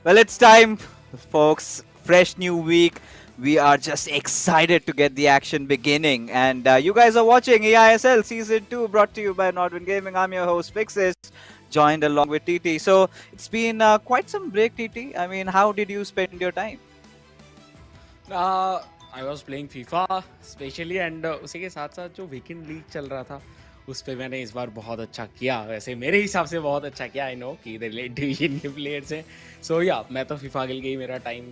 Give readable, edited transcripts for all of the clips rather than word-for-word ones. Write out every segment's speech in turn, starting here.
Well, it's time, folks. Fresh new week. We are just excited to get the action beginning. And you guys are watching eISL Season 2 brought to you by Nordwin Gaming. I'm your host, Fixes, joined along with TT. So it's been quite some break, TT. I mean, how did you spend your time? I was playing FIFA specially and उसी के साथ साथ जो weekend league चल रहा था उस पर मैंने इस बार बहुत अच्छा किया। वैसे मेरे हिसाब से बहुत अच्छा किया। आई नो कि इधर लेट डिवीजन के प्लेयर्स हैं, सो या मैं तो फीफा खेल के ही मेरा टाइम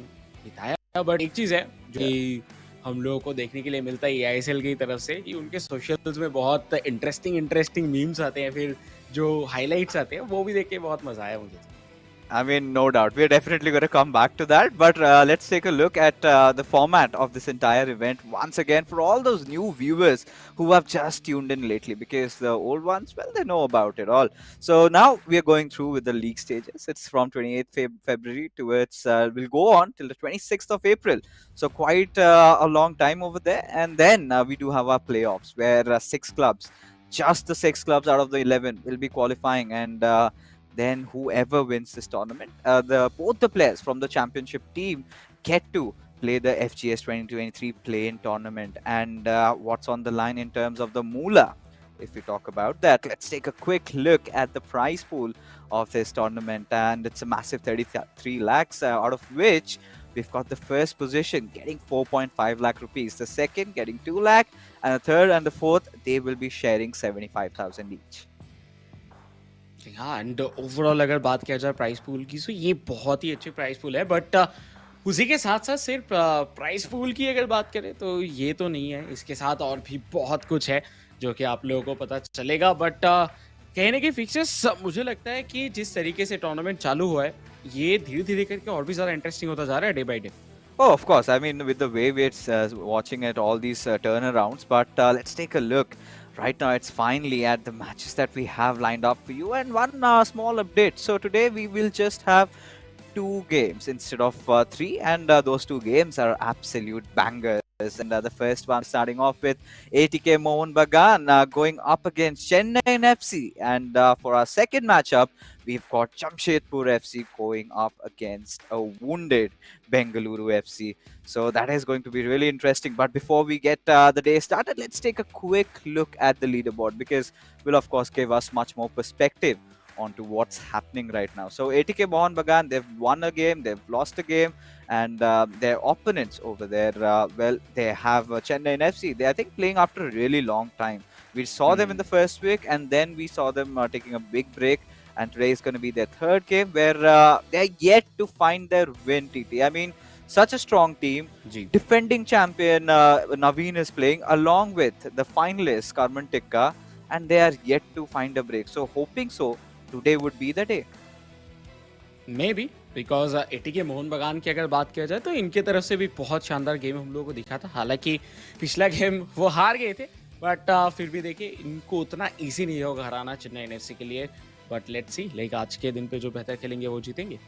बिताया। बट एक चीज़ है जो कि हम लोगों को देखने के लिए मिलता है आईएसएल की तरफ से कि उनके सोशल्स में बहुत इंटरेस्टिंग मीम्स आते हैं, फिर जो हाईलाइट्स आते हैं वो भी देख के बहुत मज़ा आया मुझे। I mean, no doubt. We're definitely going to come back to that. But let's take a look at the format of this entire event once again for all those new viewers who have just tuned in lately, because the old ones, well, they know about it all. So now we are going through with the league stages. It's from 28th February towards, we'll go on till the 26th of April. So quite a long time over there. And then we do have our playoffs where six clubs, just the six clubs out of the 11 will be qualifying. And then whoever wins this tournament, both the players from the championship team get to play the FGS 2023 play-in tournament. And what's on the line in terms of the moolah? If we talk about that, let's take a quick look at the prize pool of this tournament, and it's a massive 33 lakhs, out of which we've got the first position getting 4.5 lakh rupees, the second getting 2 lakh, and the third and the fourth, they will be sharing 75,000 each. हाँ, and overall अगर बात किया जाए price pool की, तो ये बहुत ही अच्छी प्राइस पूल है। बट उसी के साथ साथ सिर्फ प्राइस पूल की अगर बात करें तो ये तो नहीं है, इसके साथ और भी बहुत कुछ है जो कि आप लोगों को पता चलेगा। बट कहने के फिक्सेस, मुझे लगता है कि जिस तरीके से टूर्नामेंट चालू हुआ है ये धीरे धीरे करके और भी ज़्यादा इंटरेस्टिंग होता जा रहा है day by day. Oh, of course. I mean, with the way we're watching at all these turnarounds, but let's take a look. Right now, it's finally at the matches that we have lined up for you, and one small update. So today we will just have two games instead of three, and those two games are absolute bangers. And the first one starting off with ATK Mohun Bagan going up against Chennaiyin FC, and for our second matchup, we've got Jamshedpur FC going up against a wounded Bengaluru FC. So that is going to be really interesting. But before we get the day started, let's take a quick look at the leaderboard, because will of course give us much more perspective onto what's happening right now. So ATK Mohun Bagan, they've won a game, they've lost a game, and their opponents over there, well, they have Chennaiyin FC. They, I think, playing after a really long time. We saw them in the first week, and then we saw them taking a big break. And today is going to be their third game where they're yet to find their win, TT. I mean, such a strong team. Defending champion Naveen is playing along with the finalist Karman Tikka, and they are yet to find a break. So hoping so, today would be the day. May be because ATK Mohun बगान की अगर बात किया जाए तो इनके तरफ से भी बहुत शानदार गेम हम लोगों को दिखा था। हालांकि पिछला गेम वो हार गए थे, बट फिर भी देखिए इनको उतना इजी नहीं होगा हराना चेन्नई एफसी के लिए। बट लेट्स सी, लाइक आज के दिन पे जो बेहतर खेलेंगे वो जीतेंगे।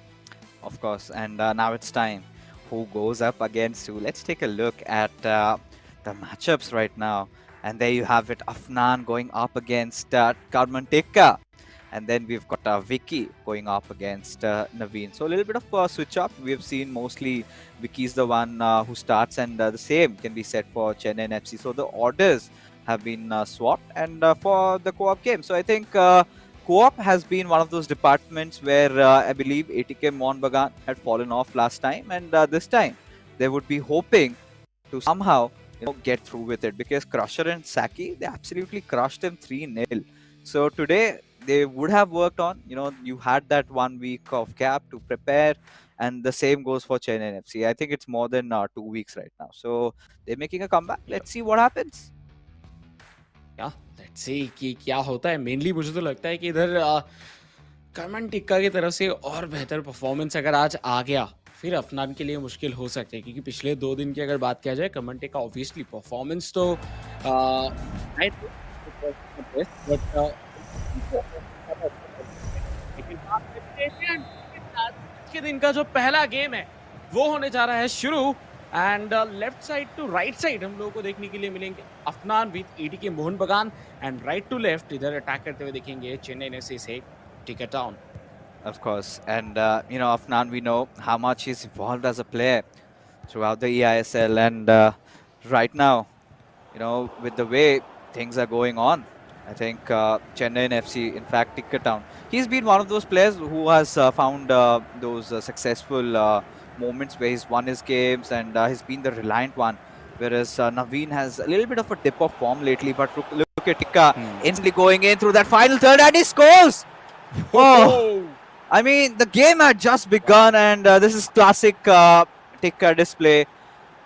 Of course, and now it's time. Who goes up against who? Let's take a look at the matchups right now. And there you have it, Afnan going up against Karman Tikka. And then we've got Vicky going up against Naveen. So a little bit of a switch up. We've seen mostly Vicky's the one who starts, and the same can be said for Chennai FC. So the orders have been swapped, and for the co-op game. So I think co-op has been one of those departments where I believe ATK Mohun Bagan had fallen off last time, and this time they would be hoping to somehow get through with it, because Crusher and Saki, they absolutely crushed them 3-0. So today they would have worked on, you had that 1 week of gap to prepare, and the same goes for Chennai FC. I think it's more than 2 weeks right now. So they're making a comeback. Let's see what happens. या let's see कि क्या होता है। Mainly मुझे तो लगता है कि इधर करमन टिक्का की तरफ से और बेहतर परफॉर्मेंस अगर आज आ गया फिर अफनान के लिए मुश्किल हो सकती है, क्योंकि पिछले 2 दिन की अगर बात किया जाए करमन टिक्का ऑब्वियसली परफॉर्मेंस तो आज के दिन का जो पहला गेम है वो होने जा रहा है शुरू। And left side to right side हम लोगों को देखने के लिए मिलेंगे अफनान विद एटीके मोहन बगान, एंड राइट टू लेफ्ट इधर अटैक करते हुए देखेंगे चेन्नई एफसी से ticket town. Of course. And, Afnan, we know how much he's evolved as a player throughout the eISL. And right now, with the way things are going on, I think Chennaiyin FC, in fact, Tikka Town, he's been one of those players who has found those successful moments where he's won his games and he's been the reliant one. Whereas Naveen has a little bit of a dip of form lately, but look at Tikka instantly going in through that final third and he scores! Oh! Oh, I mean, the game had just begun, and this is classic Tikka display.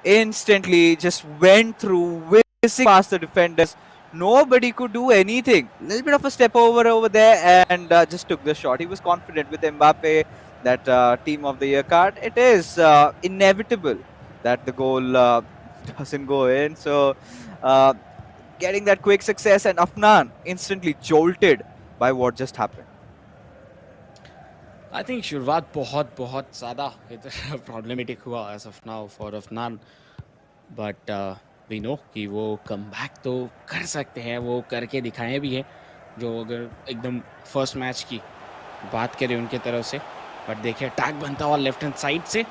Instantly just went through, whizzing past the defenders. Nobody could do anything. A little bit of a step over there, and just took the shot. He was confident with Mbappe, that Team of the Year card. It is inevitable that the goal doesn't go in. So, uh, getting that quick success, and Afnan instantly jolted by what just happened. I think शुरुआत बहुत बहुत ज़्यादा problematic हुआ as of now for Afnan, but we know कि वो come back तो कर सकते हैं, वो करके दिखाए भी हैं। जो अगर एकदम फर्स्ट मैच की बात करें उनके तरफ से, बट देखिए अटैक बनता हुआ लेफ्ट हैंड साइड से,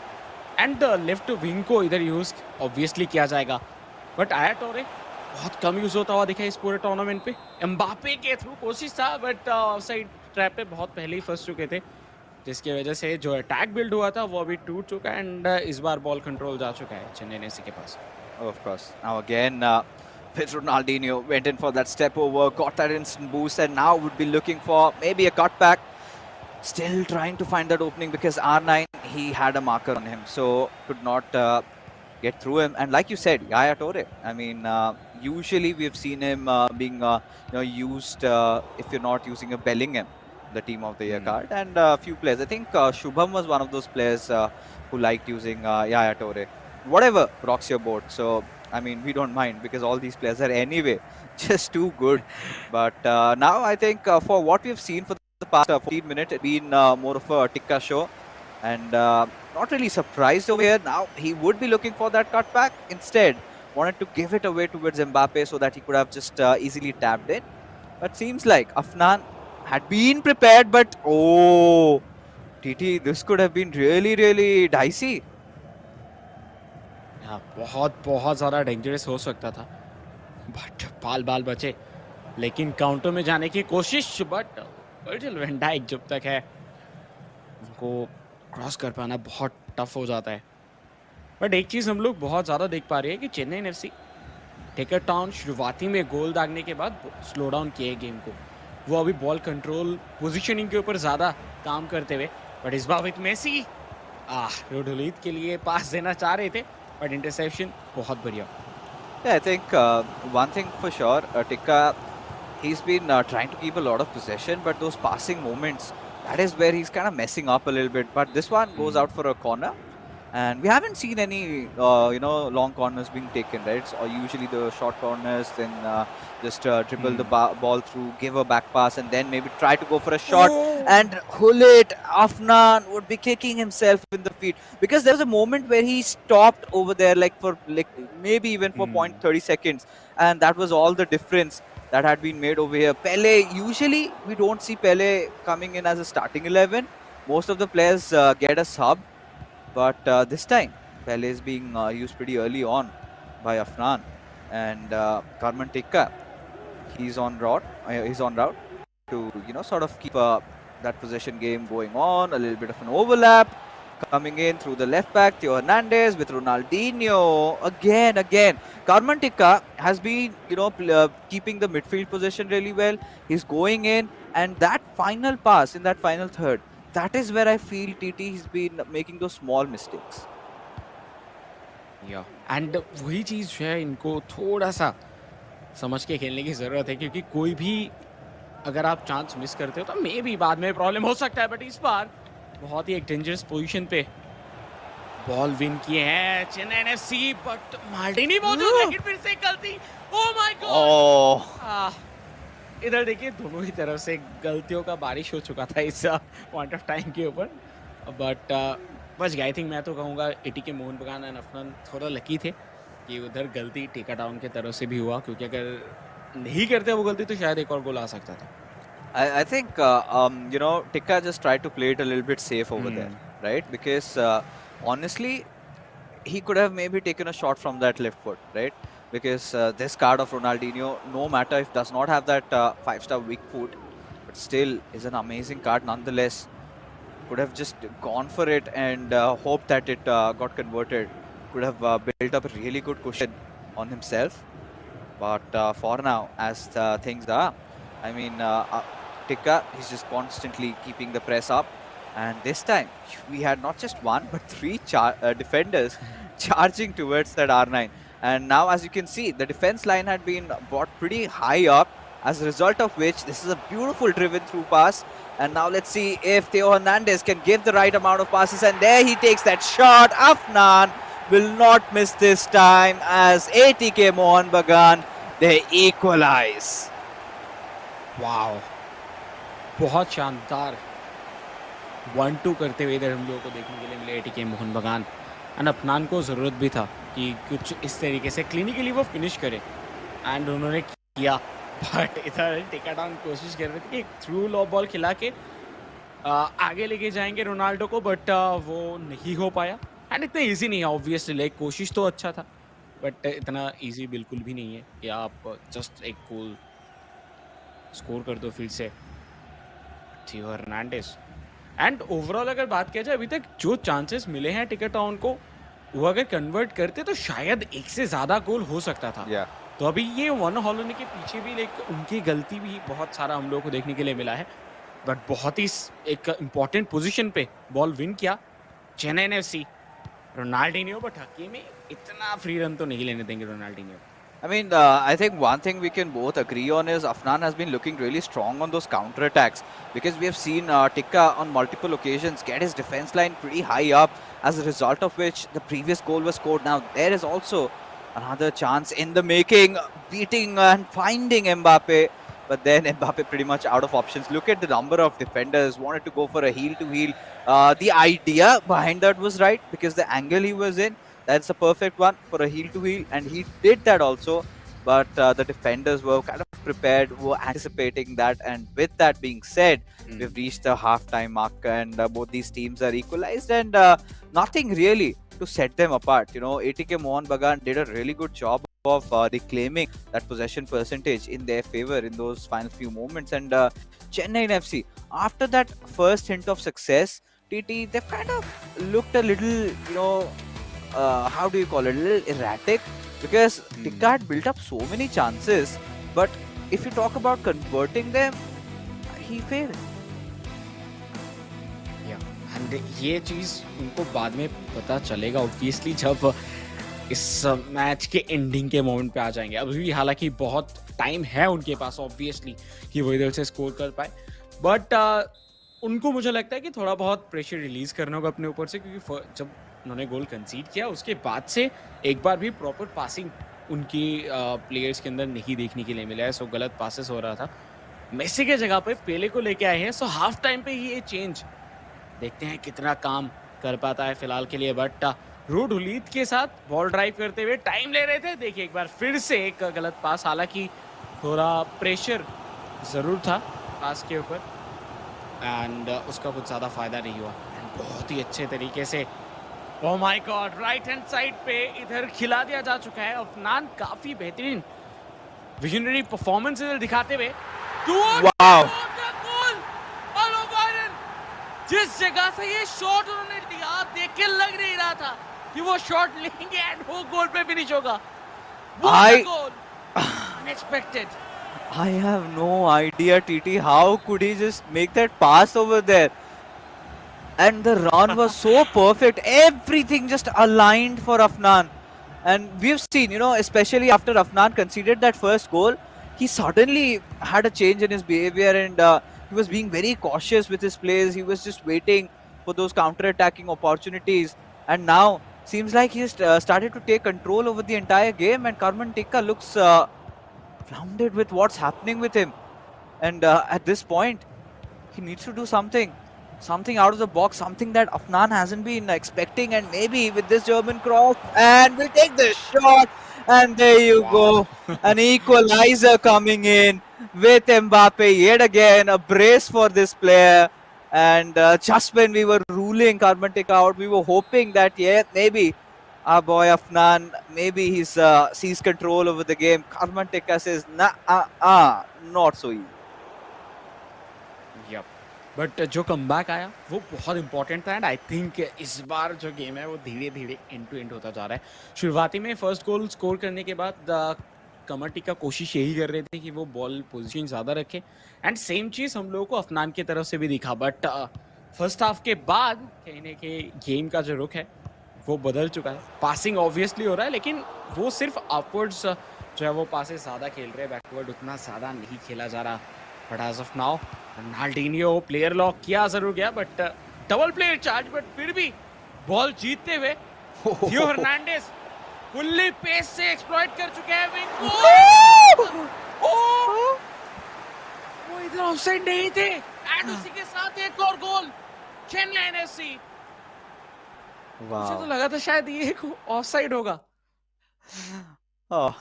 एंड लेफ्ट विंग को इधर यूज़ ऑब्वियसली किया जाएगा, बट आया टोरे बहुत कम यूज़ होता हुआ दिखा इस पूरे टूर्नामेंट पे। एम्बापे के थ्रू कोशिश था, बट साइड ट्रैप पे बहुत पहले ही फंस चुके थे, जिसकी वजह से जो अटैक बिल्ड हुआ था वो अभी टूट चुका है, एंड इस बार बॉल कंट्रोल जा चुका है चेन्नई एफसी के पास। Of course. Now again, with Ronaldinho went in for that step over, got that instant boost, and now would be looking for maybe a cutback. Still trying to find that opening because R9, he had a marker on him, so could not get through him. And like you said, Yaya Toure. I mean, usually we've seen him being used if you're not using a Bellingham, the Team of the Year card, and a few players. I think Shubham was one of those players who liked using Yaya Toure. Whatever rocks your boat. So I mean, we don't mind because all these players are anyway just too good. But now I think for what we've seen for the past 14 minutes, it's been more of a Tikka show, and not really surprised over here. Now he would be looking for that cutback. Instead, wanted to give it away towards Mbappe so that he could have just easily tapped in. But seems like Afnan had been prepared, but oh, TT, this could have been really, really dicey. हाँ, बहुत बहुत ज़्यादा dangerous हो सकता था, but बाल बाल बचे, लेकिन काउंटर में जाने की कोशिश, बट वर्जिल वैन डाइक जब तक है उनको क्रॉस कर पाना बहुत टफ हो जाता है। बट एक चीज़ हम लोग बहुत ज़्यादा देख पा रहे हैं कि चेन्नई एफसी टिकट टाउन शुरुआती में गोल दागने के बाद स्लो डाउन किए गेम को, वो अभी बॉल कंट्रोल पोजीशनिंग के ऊपर ज़्यादा काम करते हुए, बट इस बार विद मेसी रोडोलित के लिए पास देना चाह रहे थे, बट इंटरसेप्शन बहुत बढ़िया। Yeah, I think one thing for sure, Tikka, he's been trying to keep a lot of possession, but those passing moments, that is where he's kind of messing up a little bit. But this one goes out for a corner, and we haven't seen any, long corners being taken, right? It's usually the short corners, then just dribble the ball through, give a back pass, and then maybe try to go for a shot. And Hulit Afnan would be kicking himself in the feet because there was a moment where he stopped over there, for maybe even for 0.30 seconds, and that was all the difference that had been made over here. Pele, usually we don't see Pele coming in as a starting 11. Most of the players get a sub, but this time Pele is being used pretty early on by Afnan, and Karman Tikka, he's on route. He's on route to sort of keep that possession game going on. A little bit of an overlap coming in through the left back, Theo Hernandez with Ronaldinho again. Karman Tikka has been keeping the midfield position really well. He's going in, and that final pass in that final third, that is where I feel TT has been making those small mistakes. या and वही चीज़ जो है इनको थोड़ा सा समझ के खेलने की ज़रूरत है, क्योंकि कोई भी अगर आप चांस मिस करते हो तो मे भी बाद में प्रॉब्लम हो सकता है, बट इस बार बहुत ही एक डेंजरस पोजीशन पे बॉल विन किए हैं चेन्नई एफसी, बट मार्टिनी मौजूद, लेकिन फिर से गलती। ओह माय गॉड, इधर देखिए दोनों ही तरफ से गलतियों का बारिश हो चुका था इस पॉइंट ऑफ टाइम के ऊपर, बट बच गए। आई थिंक मैं तो कहूँगा एटीके मोहन बगान एंड अफनान थोड़ा लकी थे कि उधर गलती टिका टाउन की तरफ से भी हुआ, क्योंकि अगर नहीं करते वो गलती तो शायद एक और गोल आ सकता था। I think Tikka just tried to play it a little bit safe over there, Hmm. right? Because honestly, he could have maybe taken a shot from that left foot, right? Because this card of Ronaldinho, no matter if does not have that five-star weak foot, but still is an amazing card nonetheless. Could have just gone for it and hoped that it got converted. Could have built up a really good cushion on himself. But for now, as things are, I mean, Tikka, he's just constantly keeping the press up. And this time, we had not just one, but three defenders charging towards that R9. And now, as you can see, the defense line had been brought pretty high up, as a result of which, this is a beautiful driven through pass. And now let's see if Theo Hernandez can give the right amount of passes. And there he takes that shot. Afnan will not miss this time as ATK Mohun Bagan, they equalize. Wow, बहुत शानदार 1-2 करते हुए इधर हम लोगों को देखने के लिए मिले एटीके मोहन बगान। एंड अफनान को ज़रूरत भी था कि कुछ इस तरीके से क्लिनिकली वो फिनिश करे, एंड उन्होंने किया। बट इधर टेक डाउन कोशिश कर रहे थे कि थ्रू लॉ बॉल खिला के आगे लेके जाएंगे रोनाल्डो को, बट वो नहीं हो पाया। एंड इतना इजी नहीं है ऑब्वियसली, लाइक कोशिश तो अच्छा था, बट इतना इजी बिल्कुल भी नहीं है कि आप जस्ट एक गोल स्कोर कर दो फिर से। थियो हर्नांडेज एंड ओवरऑल अगर बात किया जाए अभी तक जो चांसेस मिले हैं टिकट टाउन को, वो अगर कन्वर्ट करते तो शायद एक से ज्यादा गोल हो सकता था। Yeah. तो अभी ये वन हॉल होने के पीछे भी लाइक उनकी गलती भी बहुत सारा हम लोगों को देखने के लिए मिला है, बट बहुत ही एक इम्पॉर्टेंट पोजीशन पे बॉल विन किया Chennai FC. Ronaldinho but Hakimi इतना फ्री रन तो नहीं लेने देंगे Ronaldinho. I mean, I think one thing we can both agree on is Afnan has been looking really strong on those counter attacks, because we have seen Tikka on multiple occasions get his defense line pretty high up, as a result of which the previous goal was scored. Now, there is also another chance in the making, beating and finding Mbappe, but then Mbappe pretty much out of options. Look at the number of defenders wanted to go for a heel to heel. The idea behind that was right, because the angle he was in, that's a perfect one for a heel to heel, and he did that also. But the defenders were kind of prepared, were anticipating that. And with that being said, we've reached the halftime mark, and both these teams are equalized, and nothing really to set them apart. You know, ATK Mohun Bagan did a really good job of reclaiming that possession percentage in their favor in those final few moments. And Chennaiyin FC, after that first hint of success, TT, they've kind of looked a little, how do you call it, a little erratic, because Tikka had built up so many chances, but if you talk about converting them, he failed. And ये चीज़ उनको बाद में पता चलेगा obviously जब इस match के ending के मोमेंट पे आ जाएंगे। अभी भी हालांकि बहुत टाइम है उनके पास ऑब्वियसली कि वो इधर से स्कोर कर पाए, बट उनको मुझे लगता है कि थोड़ा बहुत प्रेशर रिलीज करना होगा अपने ऊपर से, क्योंकि जब उन्होंने गोल कंसीड किया उसके बाद से एक बार भी प्रॉपर पासिंग उनकी प्लेयर्स के अंदर नहीं देखने के लिए मिला है। सो गलत पासेस हो रहा था। मेसी के जगह पे पेले को लेके आए हैं, सो हाफ टाइम पे ही ये चेंज देखते हैं कितना काम कर पाता है फिलहाल के लिए। बट रूड हुलीत के साथ बॉल ड्राइव करते हुए टाइम ले रहे थे, देखिए एक बार फिर से एक गलत पास, हालांकि थोड़ा प्रेशर ज़रूर था पास के ऊपर, एंड उसका कुछ ज़्यादा फायदा नहीं हुआ। एंड बहुत ही अच्छे तरीके से, oh my God, right hand side पे इधर खिला दिया जा चुका है। अफनान काफ़ी बेहतरीन विजनरी परफॉर्मेंस दिखाते हुए Wow. जिस जगह से ये शॉट उन्होंने लिया देख के लग नहीं रहा था कि वो शॉट लेंगे एंड वो गोल पे फिनिश होगा। Unexpected. I have no idea, TT, how could he just make that pass over there? And the run was so perfect. Everything just aligned for Afnan. And we've seen, especially after Afnan conceded that first goal, he suddenly had a change in his behavior, and he was being very cautious with his plays. He was just waiting for those counter-attacking opportunities. And now, seems like he's started to take control over the entire game, and Karman Tikka looks flounded with what's happening with him. And at this point, he needs to do something out of the box, something that Afnan hasn't been expecting. And maybe with this German cross, and we'll take the shot, and there you go, an equalizer coming in. with Mbappe yet again. A brace for this player. And just when we were ruling Karmantik out, we were hoping that, yeah, maybe our boy Afnan, maybe he's sees control over the game. Karmantik says, nah, not so easy. Yep. But जो comeback आया वो बहुत important था and I think इस बार जो game है वो धीरे धीरे एंड टू एंड होता जा रहा है. शुरुआती में फर्स्ट गोल स्कोर करने के बाद कमर टिक्का कोशिश यही कर रहे थे कि वो बॉल पोजीशन ज़्यादा रखे एंड सेम चीज़ हम लोगों को अफनान की तरफ से भी दिखा. बट फर्स्ट हाफ के बाद कहने के गेम का जो रुख है वो बदल चुका है. पासिंग ऑब्वियसली हो रहा है लेकिन वो सिर्फ अपवर्ड्स जो है वो पासेस ज़्यादा खेल रहे हैं, बैकवर्ड उतना ज़्यादा नहीं खेला जा रहा. But as of now Ronaldinho player lock किया जरूर गया but double player charge. But फिर भी बॉल जीतते हुए थियो हर्नांडेज फुल्ली पेस से एक्सप्लॉइट कर चुके हैं विंग. वो इधर ऑफसाइड नहीं थे एंड उसी के साथ एक और गोल चेन्नई एफसी. मुझे तो लगा था शायद ये ऑफसाइड होगा. Oh,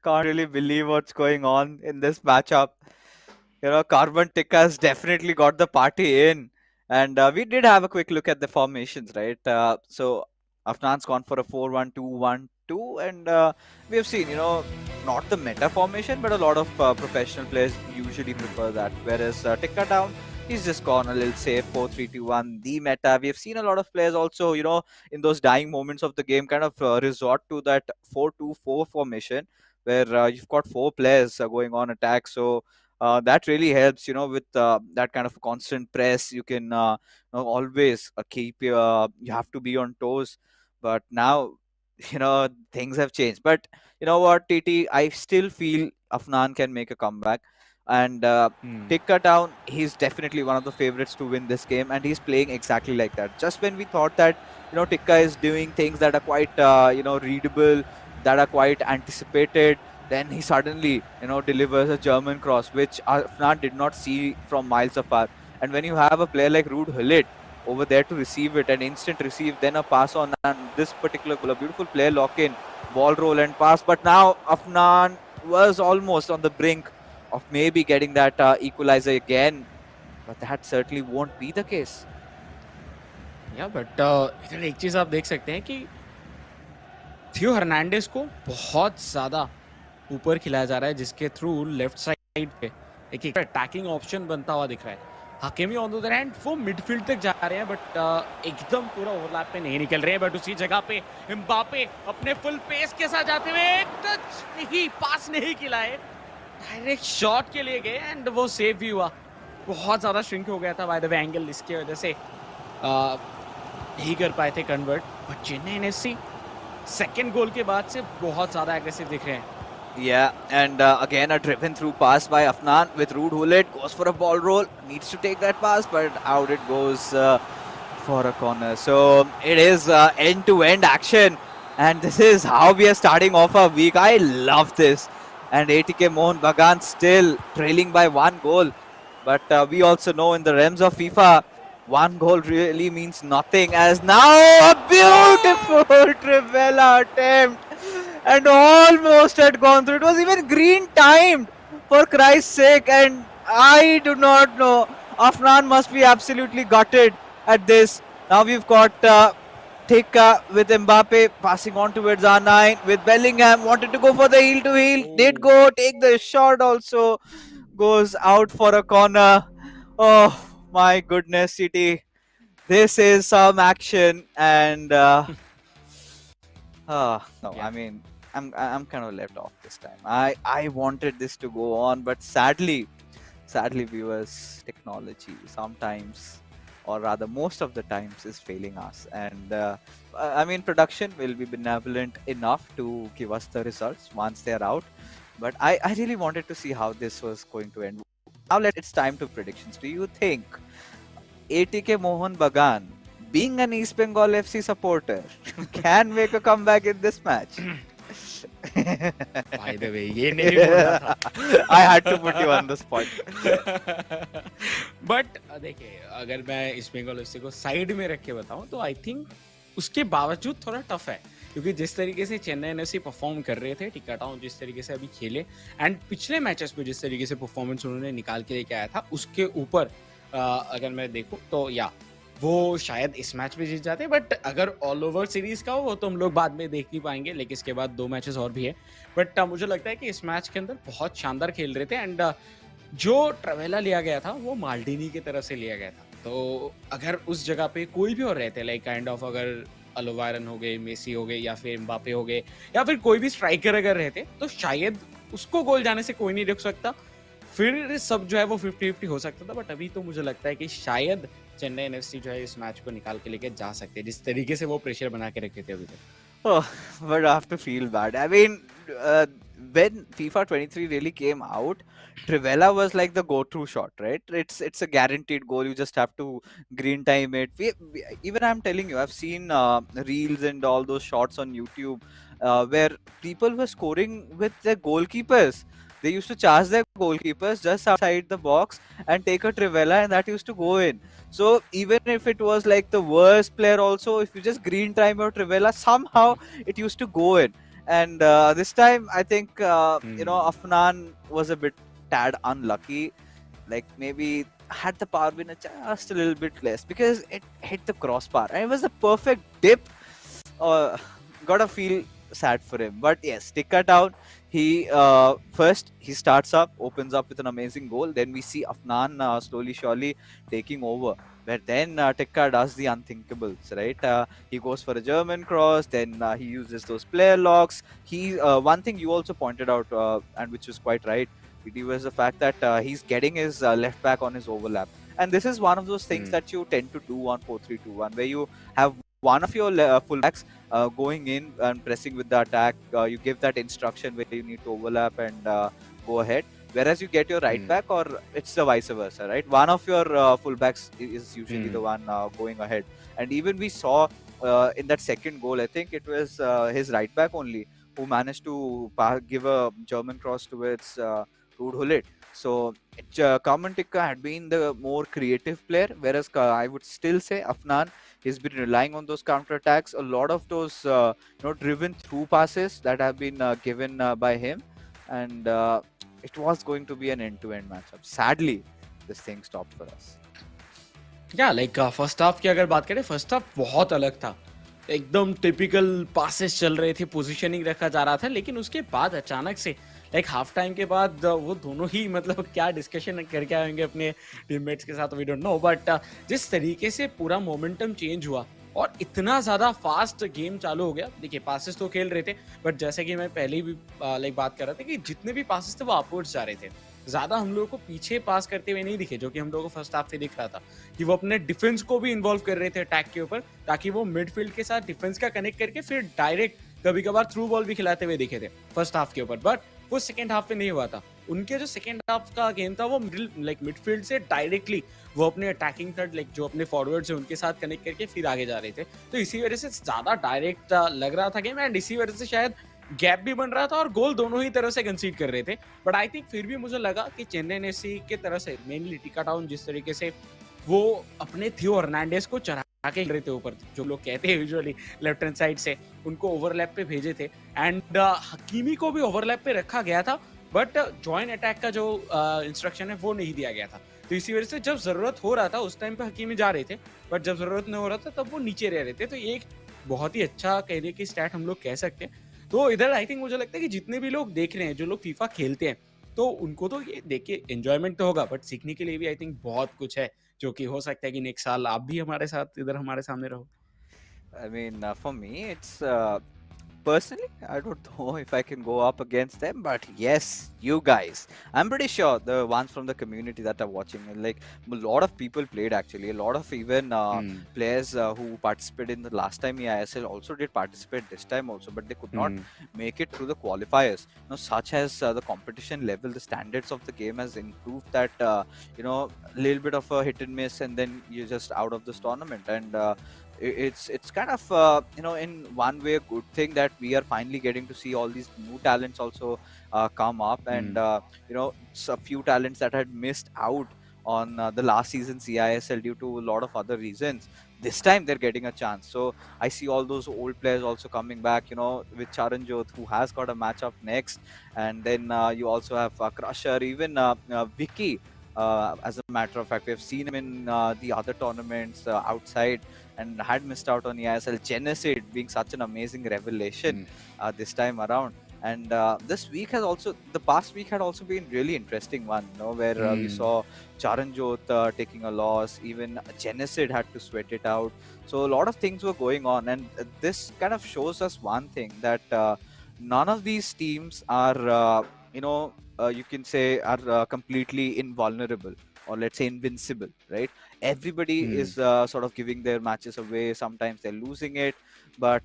can't really believe what's going on in this matchup. You know, Carbon Tikka has definitely got the party in. And we did have a quick look at the formations, right? So Afnan's gone for a 4-1-2-1-2. And we have seen, you know, not the meta formation, but a lot of professional players usually prefer that. Whereas Tikka down, he's just gone a little safe 4-3-2-1, the meta. We have seen a lot of players also, you know, in those dying moments of the game, kind of resort to that 4-2-4 formation where you've got four players going on attack. So that really helps, you know, with that kind of constant press. You can you know, always keep you have to be on toes. But now, you know, things have changed. But you know what, TT, I still feel Afnan can make a comeback. And Tikka down, he's definitely one of the favorites to win this game, and he's playing exactly like that. Just when we thought that, you know, Tikka is doing things that are quite you know, readable, that are quite anticipated, then he suddenly, you know, delivers a German cross, which Afnan did not see from miles afar. And when you have a player like Ruud Gullit over there to receive it, an instant receive, then a pass on, and this particular goal, a beautiful player lock in, ball roll and pass. But now Afnan was almost on the brink of maybe getting that equalizer again, but that certainly won't be the case. या but इधर एक चीज आप देख सकते हैं कि थियो हर्नांडेज को बहुत ज्यादा ऊपर खिलाया जा रहा है जिसके थ्रू लेफ्ट साइड पे एक अटैकिंग ऑप्शन बनता हुआ दिख रहा है. Hakimi on the other hand वो मिडफील्ड तक जा रहे हैं बट एकदम पूरा ओवरलैप पे नहीं निकल रहे हैं. बट उसी जगह पे एम्बापे अपने फुल पेस के साथ जाते हुए एक टच नहीं, पास नहीं खिलाए, डायरेक्ट शॉट के लिए गए एंड वो सेव भी हुआ. बहुत ज्यादा श्रिंक हो गया था बाय द वे एंगल, इसके वजह से नहीं कर पाए थे convert. But Chennai FC second goal के बाद से बहुत ज्यादा एग्रेसिव दिख रहे हैं. Yeah, and again a driven through pass by Afnan with Ruud Gullit, goes for a ball roll, needs to take that pass, but out it goes for a corner. So it is end-to-end action, and this is how we are starting off our week. I love this. And ATK Mohun Bagan still trailing by one goal, but we also know in the realms of FIFA, one goal really means nothing, as now a beautiful Trivela attempt and almost had gone through. It was even green timed, for Christ's sake, and I do not know. Afnan must be absolutely gutted at this. Now we've got Tikka with Mbappe passing on towards R9 with Bellingham, wanted to go for the heel to heel, did go, take the shot also, goes out for a corner. Oh my goodness, City. This is some action, and no, Yeah. I mean, I'm kind of left off this time. I wanted this to go on, but sadly, viewers, technology sometimes, or rather most of the times, is failing us. And I mean, production will be benevolent enough to give us the results once they're out. But I really wanted to see how this was going to end. Now it's time to predictions. Do you think ATK Mohun Bagan, being an East Bengal FC supporter, can make a comeback in this match? By the way, ये नहीं बोलना था. I had to put you on the spot. But देखिए, अगर मैं इस Bengal FC को side में रख के बताऊं तो आई थिंक उसके बावजूद थोड़ा टफ है क्योंकि जिस तरीके से चेन्नई एनएफसी परफॉर्म कर रहे थे, टिक्का टाउन जिस तरीके से अभी खेले एंड पिछले मैचेस में जिस तरीके से परफॉर्मेंस उन्होंने निकाल के लेके आया था, उसके ऊपर अगर मैं देखूँ तो या वो शायद इस मैच में जीत जाते, बट अगर ऑल ओवर सीरीज का हो वो तो हम लोग बाद में देख नहीं पाएंगे, लेकिन इसके बाद 2 मैचेस और भी है। बट मुझे लगता है कि इस मैच के अंदर बहुत शानदार खेल रहे थे एंड जो ट्रेवेला लिया गया था वो माल्डिनी की तरफ से लिया गया था। तो अगर उस जगह पे कोई भी और रहते लाइक काइंड ऑफ अगर अलोवायरन हो गए, मेसी हो गए या फिर एम्बापे हो गए या फिर कोई भी स्ट्राइकर अगर रहते तो शायद उसको गोल जाने से कोई नहीं रोक सकता। फिर सब जो है वो 50-50 हो सकता था, बट अभी तो मुझे लगता है कि शायद चेन्नई एनएफसी जो है इस मैच को निकाल के लेके जा सकते हैं, जिस तरीके से वो प्रेशर बना के रखे थे अभी तक। Oh, but I have to feel bad. I mean, when FIFA 23 really came out, Trivela was like the go-to shot, right? It's a guaranteed goal. You just have to green time it. Even I'm telling you, I've seen reels and all those shots on YouTube where people were scoring with their goalkeepers. They used to charge their goalkeepers just outside the box and take a Trivela, and that used to go in. So even if it was like the worst player, also if you just green time your Trivela, somehow it used to go in. And this time, I think Hmm. Afnan was a bit tad unlucky. Like maybe had the power winner just a little bit less because it hit the crossbar and it was a perfect dip. uh, Gotta feel sad for him. But yes, Tikka Town, he first he starts up, opens up with an amazing goal. Then we see Afnan slowly, surely taking over. But then Tikka does the unthinkables, right? He goes for a German cross. Then he uses those player locks. He one thing you also pointed out, and which was quite right, it was the fact that he's getting his left back on his overlap. And this is one of those things Hmm. that you tend to do on 4-3-2-1, where you have one of your fullbacks going in and pressing with the attack. You give that instruction where you need to overlap and go ahead. Whereas you get your right Hmm. back, or it's the vice versa, right? One of your fullbacks is usually the Hmm. one going ahead. And even we saw in that second goal, I think it was his right back only who managed to give a German cross towards Ruud Gullit. So Kamantika had been the more creative player, whereas I would still say Afnan, he's been relying on those counter attacks. A lot of those driven through passes that have been given by him, and it was going to be an end-to-end matchup. Sadly, this thing stopped for us. या like first half की अगर बात करें, first half बहुत अलग था। एकदम typical passes चल रहे थे, पोजीशनिंग रखा जा रहा था, लेकिन उसके बाद अचानक से लाइक हाफ टाइम के बाद वो दोनों ही मतलब क्या डिस्कशन करके आएंगे अपने टीममेट्स के साथ, वी डोंट नो, बट जिस तरीके से पूरा मोमेंटम चेंज हुआ और इतना ज्यादा फास्ट गेम चालू हो गया। देखिए पासेस तो खेल रहे थे, बट जैसे कि मैं पहले भी लाइक बात कर रहा था कि जितने भी पासेस थे वो अपवर्ड्स जा रहे थे। ज्यादा हम लोगों को पीछे पास करते हुए नहीं दिखे, जो कि हम लोगों को फर्स्ट हाफ से दिख रहा था कि वो अपने डिफेंस को भी इन्वॉल्व कर रहे थे अटैक के ऊपर, ताकि वो मिडफील्ड के साथ डिफेंस का कनेक्ट करके फिर डायरेक्ट कभी कभार थ्रू बॉल भी खिलाते हुए दिखे थे फर्स्ट हाफ के ऊपर। बट वो सेकंड हाफ में नहीं हुआ था। उनके जो सेकंड हाफ का गेम था वो मिडिल लाइक मिडफील्ड से डायरेक्टली वो अपने अटैकिंग थर्ड लाइक जो अपने फॉरवर्ड्स है उनके साथ कनेक्ट करके फिर आगे जा रहे थे। तो इसी वजह से ज्यादा डायरेक्ट लग रहा था गेम, एंड इसी वजह से शायद गैप भी बन रहा था और गोल दोनों ही तरफ से कंसीड कर रहे थे। बट आई थिंक फिर भी मुझे लगा कि चेन्नई एफसी के तरफ से मेनली टिका टाउन जिस तरीके से वो अपने थियो हर्नांडेज को चढ़ा के रहे थे ऊपर, जो लोग कहते हैं यूजुअली लेफ्ट हैंड साइड से, उनको ओवरलैप पे भेजे थे। एंड हकीमी को भी ओवरलैप पे रखा गया था, बट जॉइन अटैक का जो इंस्ट्रक्शन है वो नहीं दिया गया था। तो इसी वजह से जब जरूरत हो रहा था उस टाइम पे हकीमी जा रहे थे, बट जब जरूरत नहीं हो रहा था तब वो नीचे रह रहे थे। तो ये एक बहुत ही अच्छा कहने की स्टैट हम लोग कह सकते हैं। तो इधर आई थिंक मुझे लगता है कि जितने भी लोग देख रहे हैं, जो लोग फीफा खेलते हैं, तो उनको तो ये देख के एंजॉयमेंट तो होगा, बट सीखने के लिए भी आई थिंक बहुत कुछ है, जो कि हो सकता है कि नेक्स्ट साल आप भी हमारे साथ इधर हमारे सामने रहो। I mean, for me, it's personally, I don't know if I can go up against them, but yes, you guys. I'm pretty sure the ones from the community that are watching, like a lot of people played actually. A lot of even Hmm. players who participated in the last time eISL also did participate this time also, but they could not Hmm. make it through the qualifiers. Such as the competition level, the standards of the game has improved. That a little bit of a hit and miss, and then you're just out of this tournament. And it's kind of in one way a good thing that we are finally getting to see all these new talents also come up, and Hmm. it's a few talents that had missed out on the last season's CISL due to a lot of other reasons. this time they're getting a chance. So I see all those old players also coming back, with Charanjot, who has got a matchup next. And then you also have Crusher, even Vicky. As a matter of fact, we have seen him in the other tournaments outside and had missed out on eISL. Genesid being such an amazing revelation this time around. And the past week had also been really interesting one, where we saw Charanjot taking a loss, even Genesid had to sweat it out. So a lot of things were going on, and this kind of shows us one thing, that none of these teams are, you can say, are completely invulnerable, or let's say invincible, right? Everybody is sort of giving their matches away. Sometimes they're losing it, but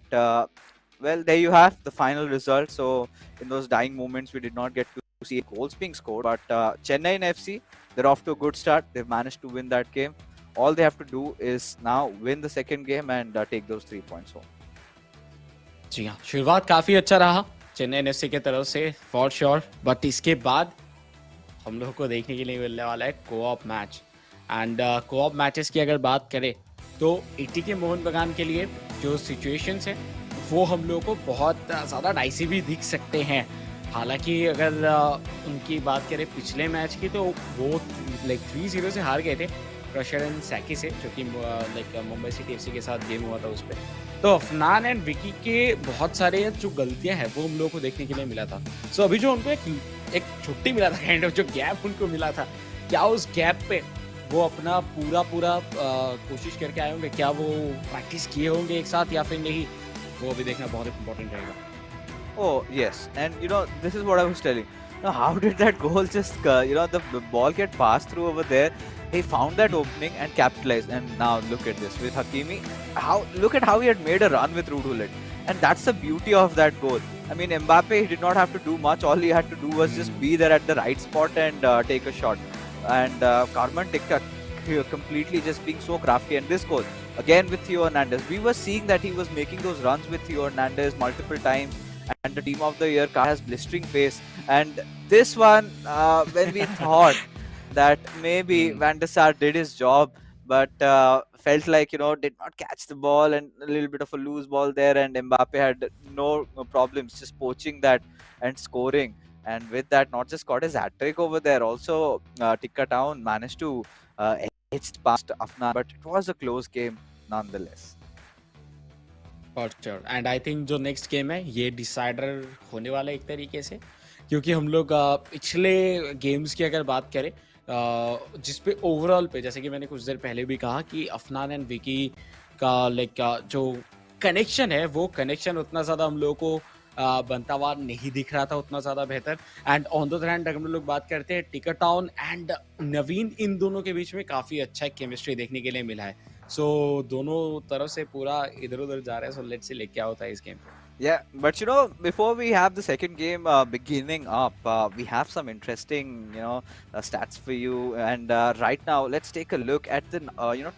well, there you have the final result. So in those dying moments, we did not get to see goals being scored, but Chennaiyin FC, they're off to a good start. They've managed to win that game. All they have to do is now win the second game and take those 3 points home. जी हाँ, शुरुआत काफी अच्छा रहा Chennai FC की तरफ से for sure, but इसके बाद हम लोगों को देखने के लिए मिलने वाला है co-op match. And co-op matches की अगर बात करें तो एटीके मोहन बगान के लिए जो सिचुएशंस है वो हम लोगों को बहुत ज़्यादा डाइसी भी दिख सकते हैं। हालांकि अगर उनकी बात करें पिछले मैच की तो वो लाइक 3-0 से हार गए थे क्रशर एंड सैकी से, जो कि लाइक मुंबई सिटी एफसी के साथ गेम हुआ था उस पर। तो अफनान एंड विकी के बहुत सारे जो गलतियां हैं वो हम लोगों को देखने के लिए मिला था। सो अभी जो उनको एक छुट्टी मिला था, काइंड ऑफ जो गैप उनको मिला था, क्या उस गैप पे वो अपना पूरा कोशिश करके आए होंगे? क्या वो प्रैक्टिस किए होंगे एक साथ या फिर नहीं, वो अभी देखना बहुत इंपॉर्टेंट रहेगा। Oh, yes. And this is what I was telling. Now, how did that goal just, the ball get passed through over there? He found that opening and capitalized. And now look at this with Hakimi. Look at how he had made a run with Rudulit. And that's the beauty of that goal. I mean, Mbappe, he did not have to do much. All he had to do was just be there at the right spot and take a shot. And Carmen Tikka completely just being so crafty. And this goal, again with Theo Hernandez. We were seeing that he was making those runs with Theo Hernandez multiple times. And the team of the year card has blistering pace. And this one, when we thought that maybe Van der Sar did his job, but felt like, did not catch the ball and a little bit of a loose ball there. And Mbappe had no problems just poaching that and scoring. And with that, not just got his hat-trick over there, also Tikka Town managed to edge past Afnan. But it was a close game nonetheless. For sure. And I think जो next game है ये decider होने वाला है एक तरीके से, क्योंकि हम लोग पिछले गेम्स की अगर बात करें जिस पे ओवरऑल पे, जैसे कि मैंने कुछ देर पहले भी कहा कि अफनान एंड विकी का लाइक जो कनेक्शन है वो कनेक्शन उतना ज़्यादा हम लोगों को बनता हुआ नहीं दिख रहा था उतना ज़्यादा बेहतर। And on the other hand अगर हम लोग बात करते हैं टिका टाउन एंड नवीन, इन दोनों के बीच में काफ़ी अच्छा केमिस्ट्री देखने के लिए मिला है। सो दोनों तरफ से पूरा इधर उधर जा रहा है। सो लेट्स सी क्या होता है इस गेम पे। Yeah, but before we have the second game beginning up, we have some interesting, stats for you. And right now, let's take a look at the,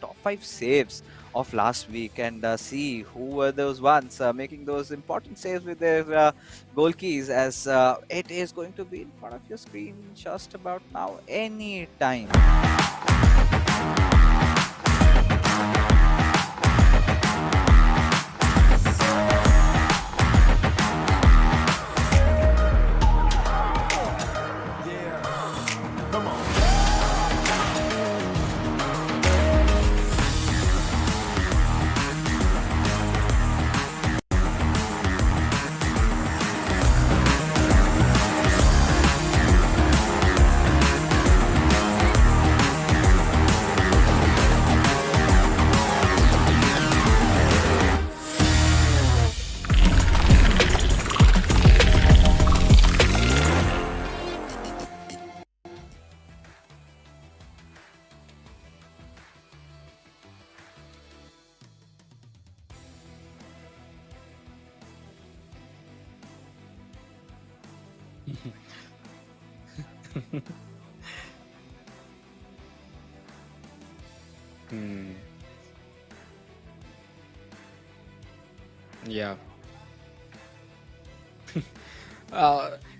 top 5 saves of last week and see who were those ones making those important saves with their goal keys, as it is going to be in front of your screen just about now, any time.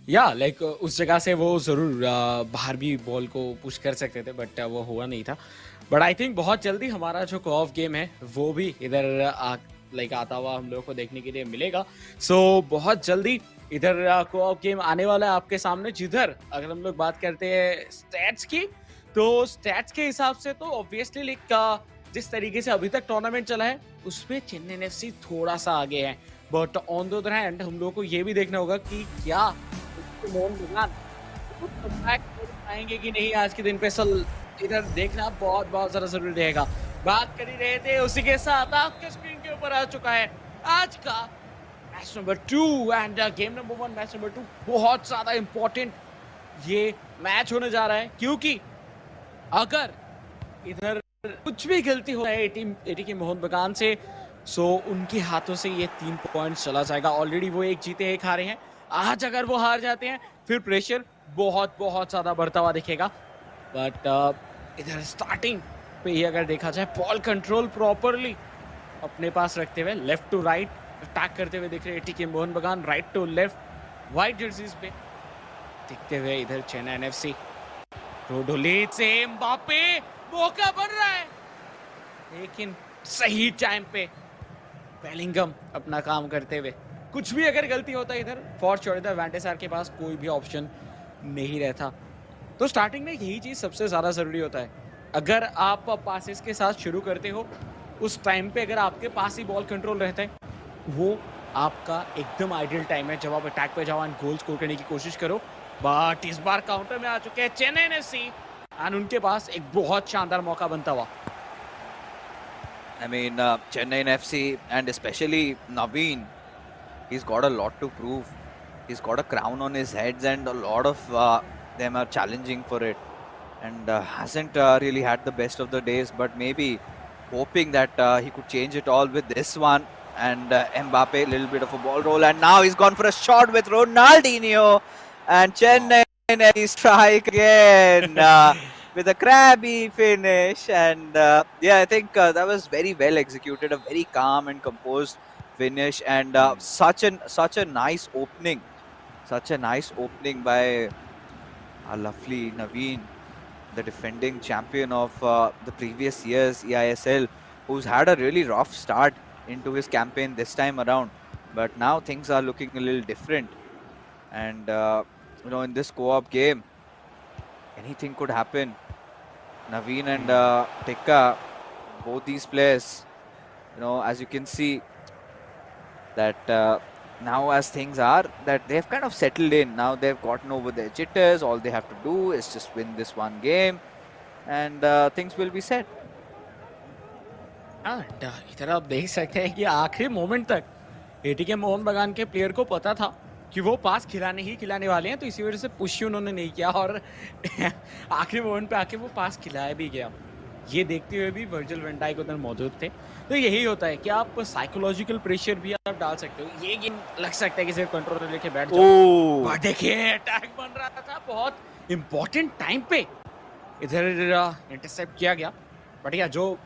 या like उस जगह से वो ज़रूर बाहर भी ball को push कर सकते थे, बट वो हुआ नहीं था। बट आई थिंक बहुत जल्दी हमारा जो को-ऑफ गेम है वो भी इधर आता हुआ हम लोगों को देखने के लिए मिलेगा। सो बहुत जल्दी इधर को-ऑफ गेम आने वाला है आपके सामने, जिधर अगर हम लोग बात करते हैं स्टैट्स की, तो स्टैट्स के हिसाब से तो ऑब्वियसली जिस तरीके से अभी तक टूर्नामेंट चला है उसमें चेन्नई एफसी थोड़ा सा आगे है। But on the other hand हम लोगों को ये भी देखना होगा कि क्या मोहन बगान कमबैक कर पाएंगे कि नहीं आज के दिन पे। सल इधर देखना बहुत बहुत ज्यादा जरूरी रहेगा। बात कर ही रहे थे, उसी के साथ आपके स्क्रीन के ऊपर आ चुका है आज का match number 2 end game number 1 match number 2। बहुत ज्यादा इंपॉर्टेंट ये मैच होने जा रहा है, क्योंकि अगर इधर कुछ भी गलती हो है एटीके मोहन बगान से, सो उनके हाथों से ये 3 पॉइंट्स चला जाएगा। ऑलरेडी वो एक जीते एक हारे हैं। आज अगर वो हार जाते हैं फिर प्रेशर बहुत बहुत ज्यादा बढ़ता हुआ दिखेगा। बट इधर स्टार्टिंग पे ही अगर देखा जाए, बॉल कंट्रोल प्रॉपरली अपने पास रखते हुए लेफ्ट टू राइट अटैक करते हुए दिख रहे ATK Mohun Bagan, right to left white jerseys पे दिखते हुए इधर चेन्नई एफसी। रोडोलेट से एम्बापे, मौका बन रहा है लेकिन सही टाइम पे बेलिंगम अपना काम करते हुए। कुछ भी अगर गलती होता है इधर फॉर श्योर इधर वैंडेसार के पास कोई भी ऑप्शन नहीं रहता। तो स्टार्टिंग में यही चीज सबसे ज्यादा जरूरी होता है। अगर आप पासेस के साथ शुरू करते हो उस टाइम पे अगर आपके पास ही बॉल कंट्रोल रहता है, वो आपका एकदम आइडियल टाइम है जब आप अटैक पे जाओ एंड गोल स्कोर करने की कोशिश करो। बट इस बार काउंटर में आ चुके हैं चेन्नई एफसी एंड उनके पास एक बहुत शानदार मौका बनता हुआ। I mean, Chennaiyin FC and especially Naveen, he's got a lot to prove. He's got a crown on his heads, and a lot of them are challenging for it. And hasn't really had the best of the days, but maybe hoping that he could change it all with this one. And Mbappe, a little bit of a ball roll, and now he's gone for a shot with Ronaldinho, and Chennai strike again. With a crabby finish, and yeah, I think that was very well executed, a very calm and composed finish, and such a nice opening by our lovely Naveen, the defending champion of the previous years eISL, who's had a really rough start into his campaign this time around, but now things are looking a little different, and in this co-op game anything could happen. Naveen and Tikka, both these players, as you can see, that now as things are, that they've kind of settled in. Now they've gotten over their jitters. All they have to do is just win this one game, and things will be set. And इधर आप देख सकते हैं कि आखिरी moment तक ATK Mohun बगान के प्लेयर को पता था कि वो पास खिलाने वाले हैं, तो इसी वजह से पुश उन्होंने नहीं किया और आखिरी मोमेंट पे आके वो पास खिलाया भी गया। ये देखते हुए भी वर्जिल वैन डाइक उधर मौजूद थे। तो यही होता है कि आप साइकोलॉजिकल प्रेशर भी आप डाल सकते हो। ये गेम लग सकता है कि सिर्फ कंट्रोलर लेके बैठ जाओ, बट देखिए अटैक बन रहा था बहुत इंपॉर्टेंट टाइम पे, इधर इंटरसेप्ट किया गया। बट या जो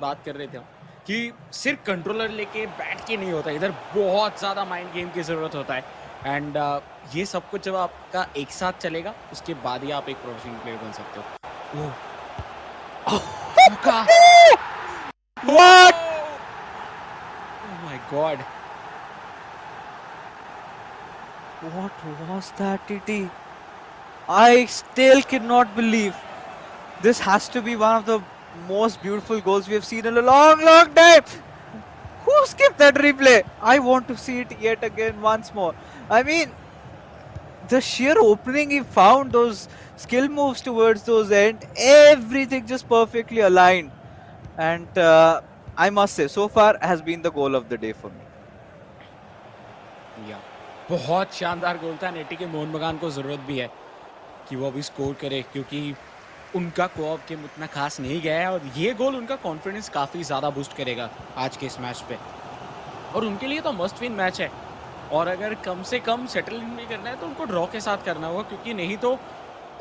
बात कर रहे थे हम कि सिर्फ कंट्रोलर लेके बैठ के नहीं होता, इधर बहुत ज़्यादा माइंड गेम की ज़रूरत होता है। एंड ये सब कुछ जब आपका एक साथ चलेगा उसके बाद ही आप एक प्रोफेशनल प्लेयर बन सकते हो। What? Oh my God! What was that, TT? I still cannot believe. This has to be one of the most beautiful goals we have seen in a long, long time. Who skipped that replay? I want to see it yet again once more. I mean, the sheer opening he found, those skill moves towards those end, everything just perfectly aligned. And I must say, so far has been the goal of the day for me. बहुत शानदार गोल था। ATK Mohun बगान को ज़रूरत भी है कि वो अभी स्कोर करे, क्योंकि उनका को-ऑप गेम उतना खास नहीं गया है और ये गोल उनका कॉन्फिडेंस काफ़ी ज़्यादा बूस्ट करेगा आज के इस मैच पे। और उनके लिए तो मस्ट विन मैच है, और अगर कम से कम सेटल इन भी करना है तो उनको ड्रॉ के साथ करना होगा, क्योंकि नहीं तो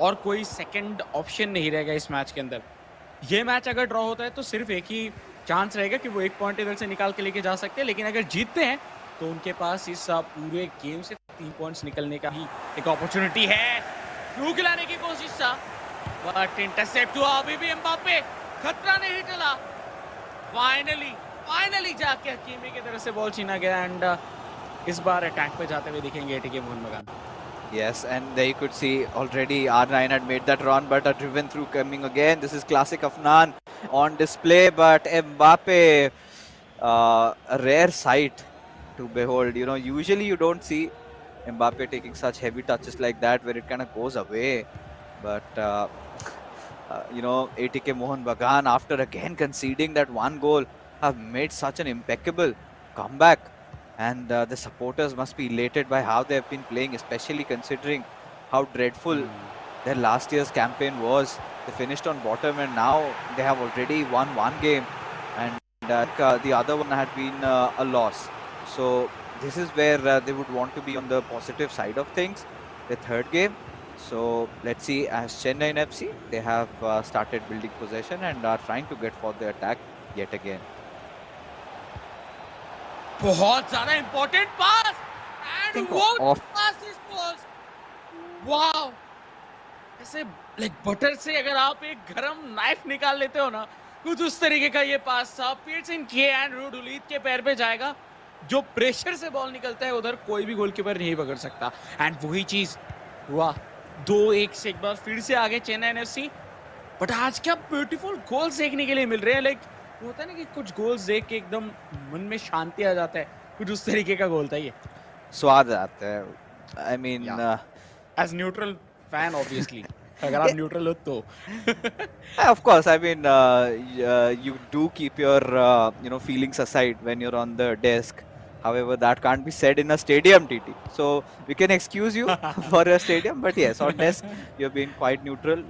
और कोई सेकंड ऑप्शन नहीं रहेगा इस मैच के अंदर। ये मैच अगर ड्रॉ होता है तो सिर्फ एक ही चांस रहेगा कि वो एक पॉइंट इधर से निकाल के लेके जा सकते हैं, लेकिन अगर जीतते हैं तो उनके पास इस पूरे गेम से 3 पॉइंट्स निकलने का ही एक अपॉर्चुनिटी है। थ्रू खिलाने की कोशिश था बट इंटरसेप्ट हुआ। अभी भी एम्बापे खतरा नहीं टला। फाइनली जाके हकीमी की तरफ से बॉल छीना गया एंड इस बार अटैक पे जाते हुए दिखेंगे एटीके मोहन बगान। Yes, and there you could see already R9 had made that run, but a driven through coming again. This is classic Afnan on display, but Mbappe, a rare sight to behold. You know, usually you don't see Mbappe taking such heavy touches like that where it kind of goes away. But, you know, ATK Mohun Bagan, after again conceding that one goal, have made such an impeccable comeback. And the supporters must be elated by how they have been playing, especially considering how dreadful their last year's campaign was. They finished on bottom and now they have already won one game. And the other one had been a loss. So this is where they would want to be on the positive side of things, the third game. So let's see, as Chennaiyin FC, they have started building possession and are trying to get for the attack yet again. बहुत ज़्यादा important pass and Think what of pass this was! Wow! ऐसे like butter से अगर आप एक गरम knife निकाल लेते हो ना, कुछ उस तरीके का ये पास था। पीटरसन किए एंड रूडुलीत के पैर पे जाएगा। जो प्रेशर से बॉल निकलता है उधर कोई भी गोलकीपर नहीं पकड़ सकता एंड वही चीज हुआ। 2-1 से एक बार फिर से आगे चेन्नई एफसी। बट आज क्या ब्यूटीफुल गोल्स देखने के लिए मिल रहे हैं। लाइक होता है ना कि कुछ गोल्स देख के एकदम मन में शांति आ जाता है, कुछ उस तरीके का गोल था ये। स्वाद आता है। I mean, as neutral fan obviously, अगर आप न्यूट्रल हो तो of course, I mean, you do keep your feelings aside when you're on the desk. However, that can't be said in a stadium, TT. So we can excuse you for a stadium, but yes, on desk you've been quite neutral.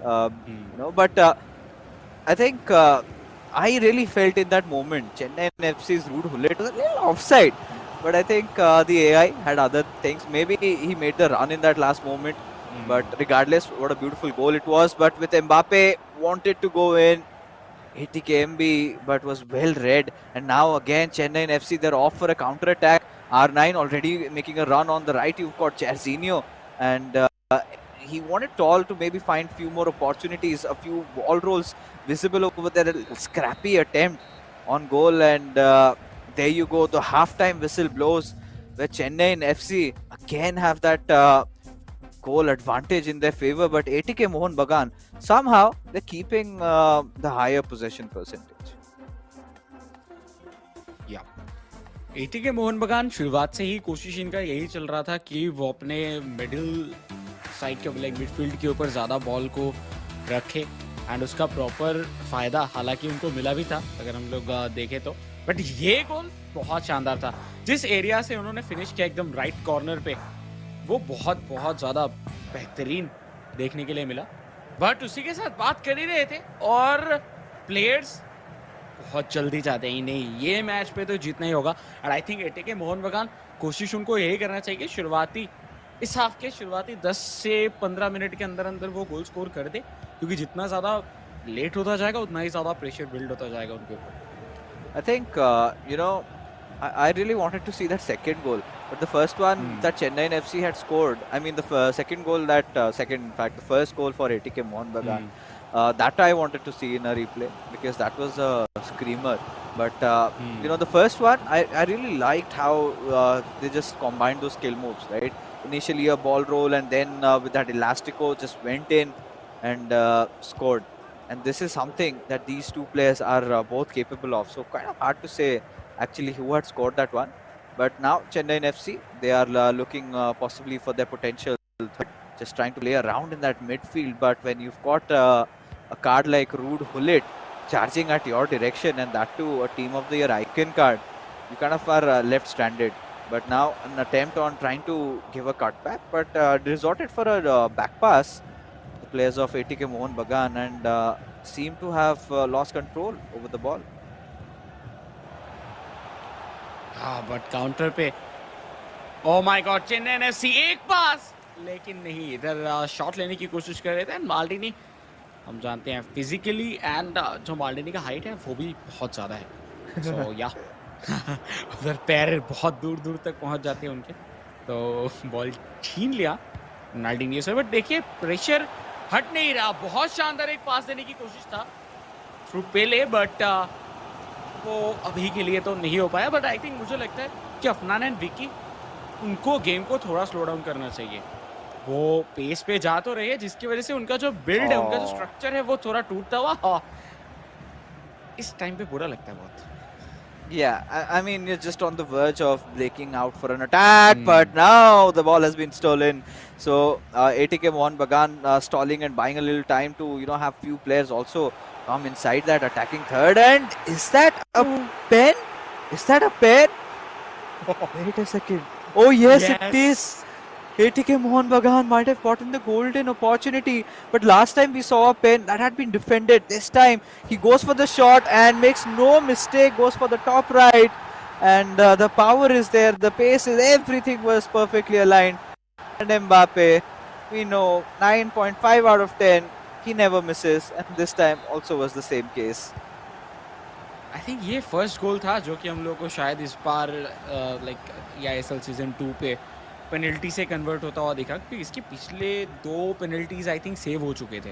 But I think I really felt in that moment Chennai FC's Rude Hullet was a little offside, but I think the AI had other things. Maybe he made the run in that last moment. But regardless, what a beautiful goal it was. But with Mbappe wanted to go in, ATKMB, but was well read. And now again, Chennaiyin FC, they're off for a counter attack. R9 already making a run on the right. You've got Jairzinho, and he wanted Tall to maybe find few more opportunities, a few ball rolls visible over there. A scrappy attempt on goal, and there you go. The halftime whistle blows, where Chennaiyin FC again have that goal advantage in their favor, but ATK Mohun Bagan, somehow they're keeping the higher possession percentage. या ATK Mohun बगान शुरुआत से ही कोशिश इनका यही चल रहा था कि वो अपने मिडिल साइड के लाइक मिडफील्ड के ऊपर ज़्यादा बॉल को रखे एंड उसका प्रॉपर फ़ायदा हालांकि उनको मिला भी था अगर हम लोग देखें तो। बट ये गोल बहुत शानदार था। जिस एरिया से उन्होंने फिनिश किया एकदम राइट कॉर्नर पे, वो बहुत बहुत ज़्यादा बेहतरीन देखने के लिए मिला। बट उसी के साथ बात कर ही रहे थे और प्लेयर्स बहुत जल्दी चाहते हैं नहीं ये मैच पे तो जीतना ही होगा। और आई थिंक एटीके मोहन बगान कोशिश उनको यही करना चाहिए शुरुआती इस हाफ के शुरुआती 10 से 15 मिनट के अंदर अंदर वो गोल स्कोर कर दे, क्योंकि जितना ज़्यादा लेट होता जाएगा उतना ही ज़्यादा प्रेशर बिल्ड होता जाएगा उनके ऊपर। I think, I really wanted to see that second goal, but the first one that Chennaiyin FC had scored, I mean the second goal the first goal for ATK Mohun Bagan, that I wanted to see in a replay because that was a screamer. But the first one, I really liked how they just combined those skill moves, right? Initially a ball roll and then with that elastico just went in and scored. And this is something that these two players are both capable of. So kind of hard to say actually who had scored that one. But now Chennaiyin FC, they are looking possibly for their potential third, just trying to play around in that midfield. But when you've got a card like Rude Hullet charging at your direction, and that too a Team of the Year icon card, you kind of are left stranded. But now an attempt on trying to give a cutback, but resorted for a back pass, the players of ATK Mohun Bagan, and seem to have lost control over the ball. हाँ but counter पे oh my God Chennai FC एक पास, लेकिन नहीं इधर shot लेने की कोशिश कर रहे थे एंड माल्डिनी हम जानते हैं फिजिकली एंड जो माल्डिनी का हाइट है वो भी बहुत ज़्यादा है। सो या उधर पैर बहुत दूर दूर तक पहुंच जाते हैं उनके, तो बॉल छीन लिया माल्डिनी से। बट देखिए प्रेशर हट नहीं रहा, बहुत शानदार एक पास देने की कोशिश था फ्रूट पेले, बट वो अभी के लिए तो नहीं हो पाया। बट आई थिंक मुझे लगता है कि अफनान एंड विकी, उनको गेम को थोड़ा स्लो डाउन करना चाहिए। वो पेस पे जा तो रही है, जिसकी वजह से उनका जो बिल्ड है, उनका जो Oh. स्ट्रक्चर है, वो थोड़ा टूटता हुआ इस टाइम पे बुरा लगता है बहुत। Yeah, I mean, you're just on the verge of breaking out for an attack, but hmm. now the ball has been stolen. So ATK Mohun Bagan stalling and buying a little time to, have few players also come inside that attacking third. And is that a pen? Is that a pen? Wait a second. Oh, yes, it is. Yes. ATK Mohun Bagan might have gotten the golden opportunity, but last time we saw a pen that had been defended. This time he goes for the shot and makes no mistake, goes for the top right, and the power is there, the pace is, everything was perfectly aligned. And Mbappe, we know 9.5 out of 10, he never misses, and this time also was the same case. I think ये first goal था जो कि हम लोग को शायद इस बार like eISL season 2 पे पेनल्टी से कन्वर्ट होता हुआ दिखा, क्योंकि इसके पिछले 2 पेनल्टीज आई थिंक सेव हो चुके थे।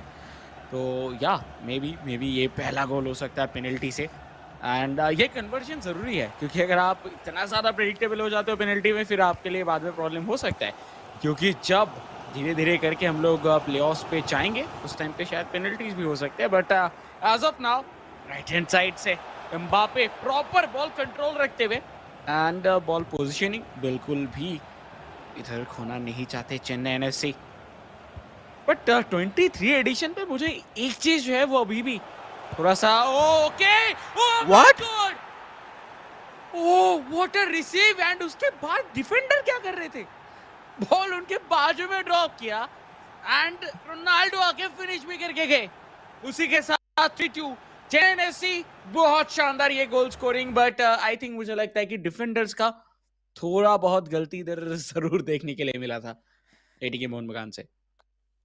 तो या मे बी ये पहला गोल हो सकता है पेनल्टी से। एंड ये कन्वर्जन ज़रूरी है, क्योंकि अगर आप इतना ज़्यादा प्रेडिक्टेबल हो जाते हो पेनल्टी में, फिर आपके लिए बाद में प्रॉब्लम हो सकता है। क्योंकि जब धीरे-धीरे करके हम लोग प्लेऑफ्स पे जाएँगे, उस टाइम पे शायद पेनल्टीज भी हो सकते हैं। But as of now right hand side से एम्बापे प्रॉपर बॉल कंट्रोल रखते हुए, एंड बॉल पोजीशनिंग बिल्कुल भी इधर खोना नहीं चाहते चेन्नई एनएफसी। बट 23 एडिशन पे मुझे एक चीज जो है वो अभी भी थोड़ा सा okay, oh my What? God, oh what a receive. And उसके बाद डिफेंडर क्या कर रहे थे, बॉल उनके बाजू में ड्रॉप किया एंड रोनाल्डो आके फिनिश भी करके गए। उसी के साथ 3-2 चेन्नई एफसी। बहुत शानदार ये goal scoring. But I think मुझे लगता है कि डिफेंडर्स का थोड़ा बहुत गलती इधर जरूर देखने के लिए मिला था एटीके मोहन बगान से।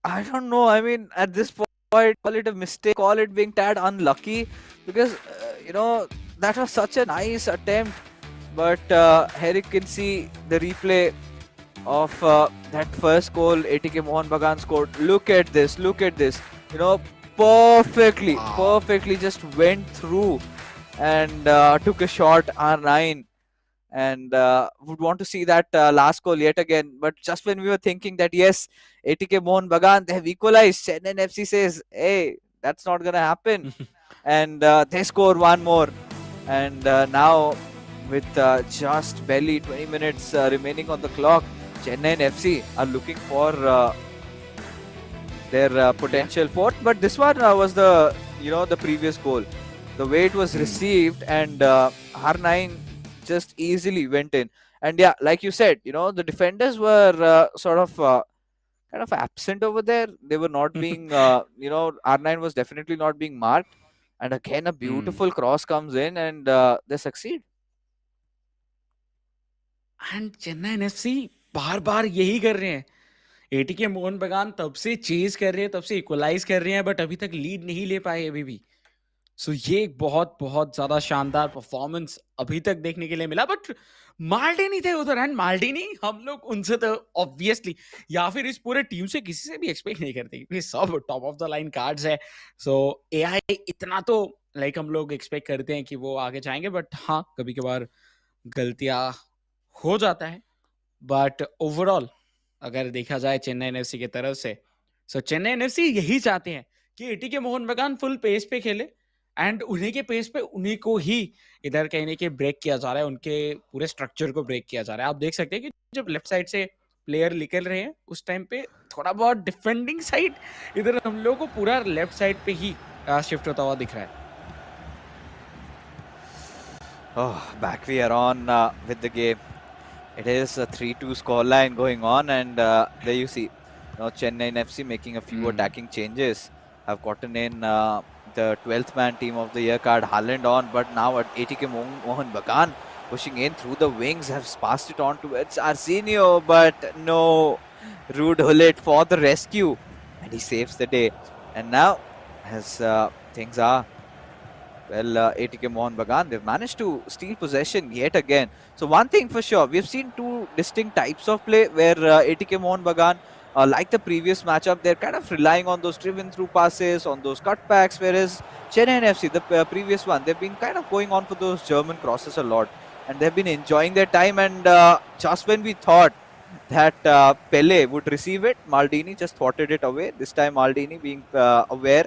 I don't know. I mean, at this point, call it a mistake, call it being tad unlucky, because that was such a nice attempt. But here you can see the replay of that first goal ATK Mohun Bagan scored. Look at this. Look at this. Perfectly, Wow. perfectly just went through and took a shot R9. And would want to see that last goal yet again. But just when we were thinking that yes, ATK Mohun Bagan, they have equalized, Chennaiyin FC says, hey, that's not gonna happen, and they score one more. And now, with just barely 20 minutes remaining on the clock, Chennaiyin FC are looking for their potential fourth. But this one was the previous goal. The way it was received, and R9 just easily went in. And yeah, like you said, the defenders were sort of kind of absent over there. They were not being, R9 was definitely not being marked. And again, a Hmm. beautiful cross comes in, and they succeed. And Chennai NFC बार बार यही कर रहे हैं। ATK Mohun बगान तब से chase कर रहे हैं, तब से इक्वलाइज कर रहे हैं, बट अभी तक लीड नहीं ले पाए अभी भी। सो ये एक बहुत बहुत ज्यादा शानदार परफॉर्मेंस अभी तक देखने के लिए मिला। बट माल्डिनी थे उधर, एंड माल्डिनी हम लोग उनसे तो ऑब्वियसली या फिर इस पूरे टीम से किसी से भी एक्सपेक्ट नहीं करते, क्योंकि सब top of the line cards है। सो एआई इतना तो लाइक हम लोग एक्सपेक्ट करते हैं कि वो आगे जाएंगे, बट हाँ कभी कभार गलतियां हो जाता है। बट ओवरऑल अगर देखा जाए चेन्नई एनएफसी की तरफ से, सो चेन्नई एनएफसी यही चाहते हैं कि एटीके मोहन बगान फुल पेस पे खेले, एंड उन्हीं के पेस पे उन्हीं को ही इधर कहीं ना कहीं ब्रेक किया जा रहा है, उनके पूरे स्ट्रक्चर को ब्रेक किया जा रहा है। आप देख सकते हैं कि जब लेफ्ट साइड से प्लेयर निकल रहे हैं, उस टाइम पे थोड़ा बहुत डिफेंडिंग साइड इधर हम लोग को पूरा लेफ्ट साइड पे ही शिफ्ट होता हुआ दिख रहा है। Oh, back we are on with the game. It is a 3-2 scoreline going on, and there you see, Chennaiyin FC making a few attacking changes. Have gotten in the 12th man team of the year card, Haaland on, but now at ATK Mohun Bagan pushing in through the wings, have passed it on towards Arsenio, but no, Rude Hullet for the rescue, and he saves the day. And now, as things are, well, ATK Mohun Bagan, they've managed to steal possession yet again. So one thing for sure, we've seen two distinct types of play where ATK Mohun Bagan like the previous matchup, they're kind of relying on those driven through passes, on those cutbacks, whereas Chennaiyin FC, the previous one, they've been kind of going on for those German crosses a lot, and they've been enjoying their time. And just when we thought that Pele would receive it, Maldini just swatted it away. This time, Maldini being aware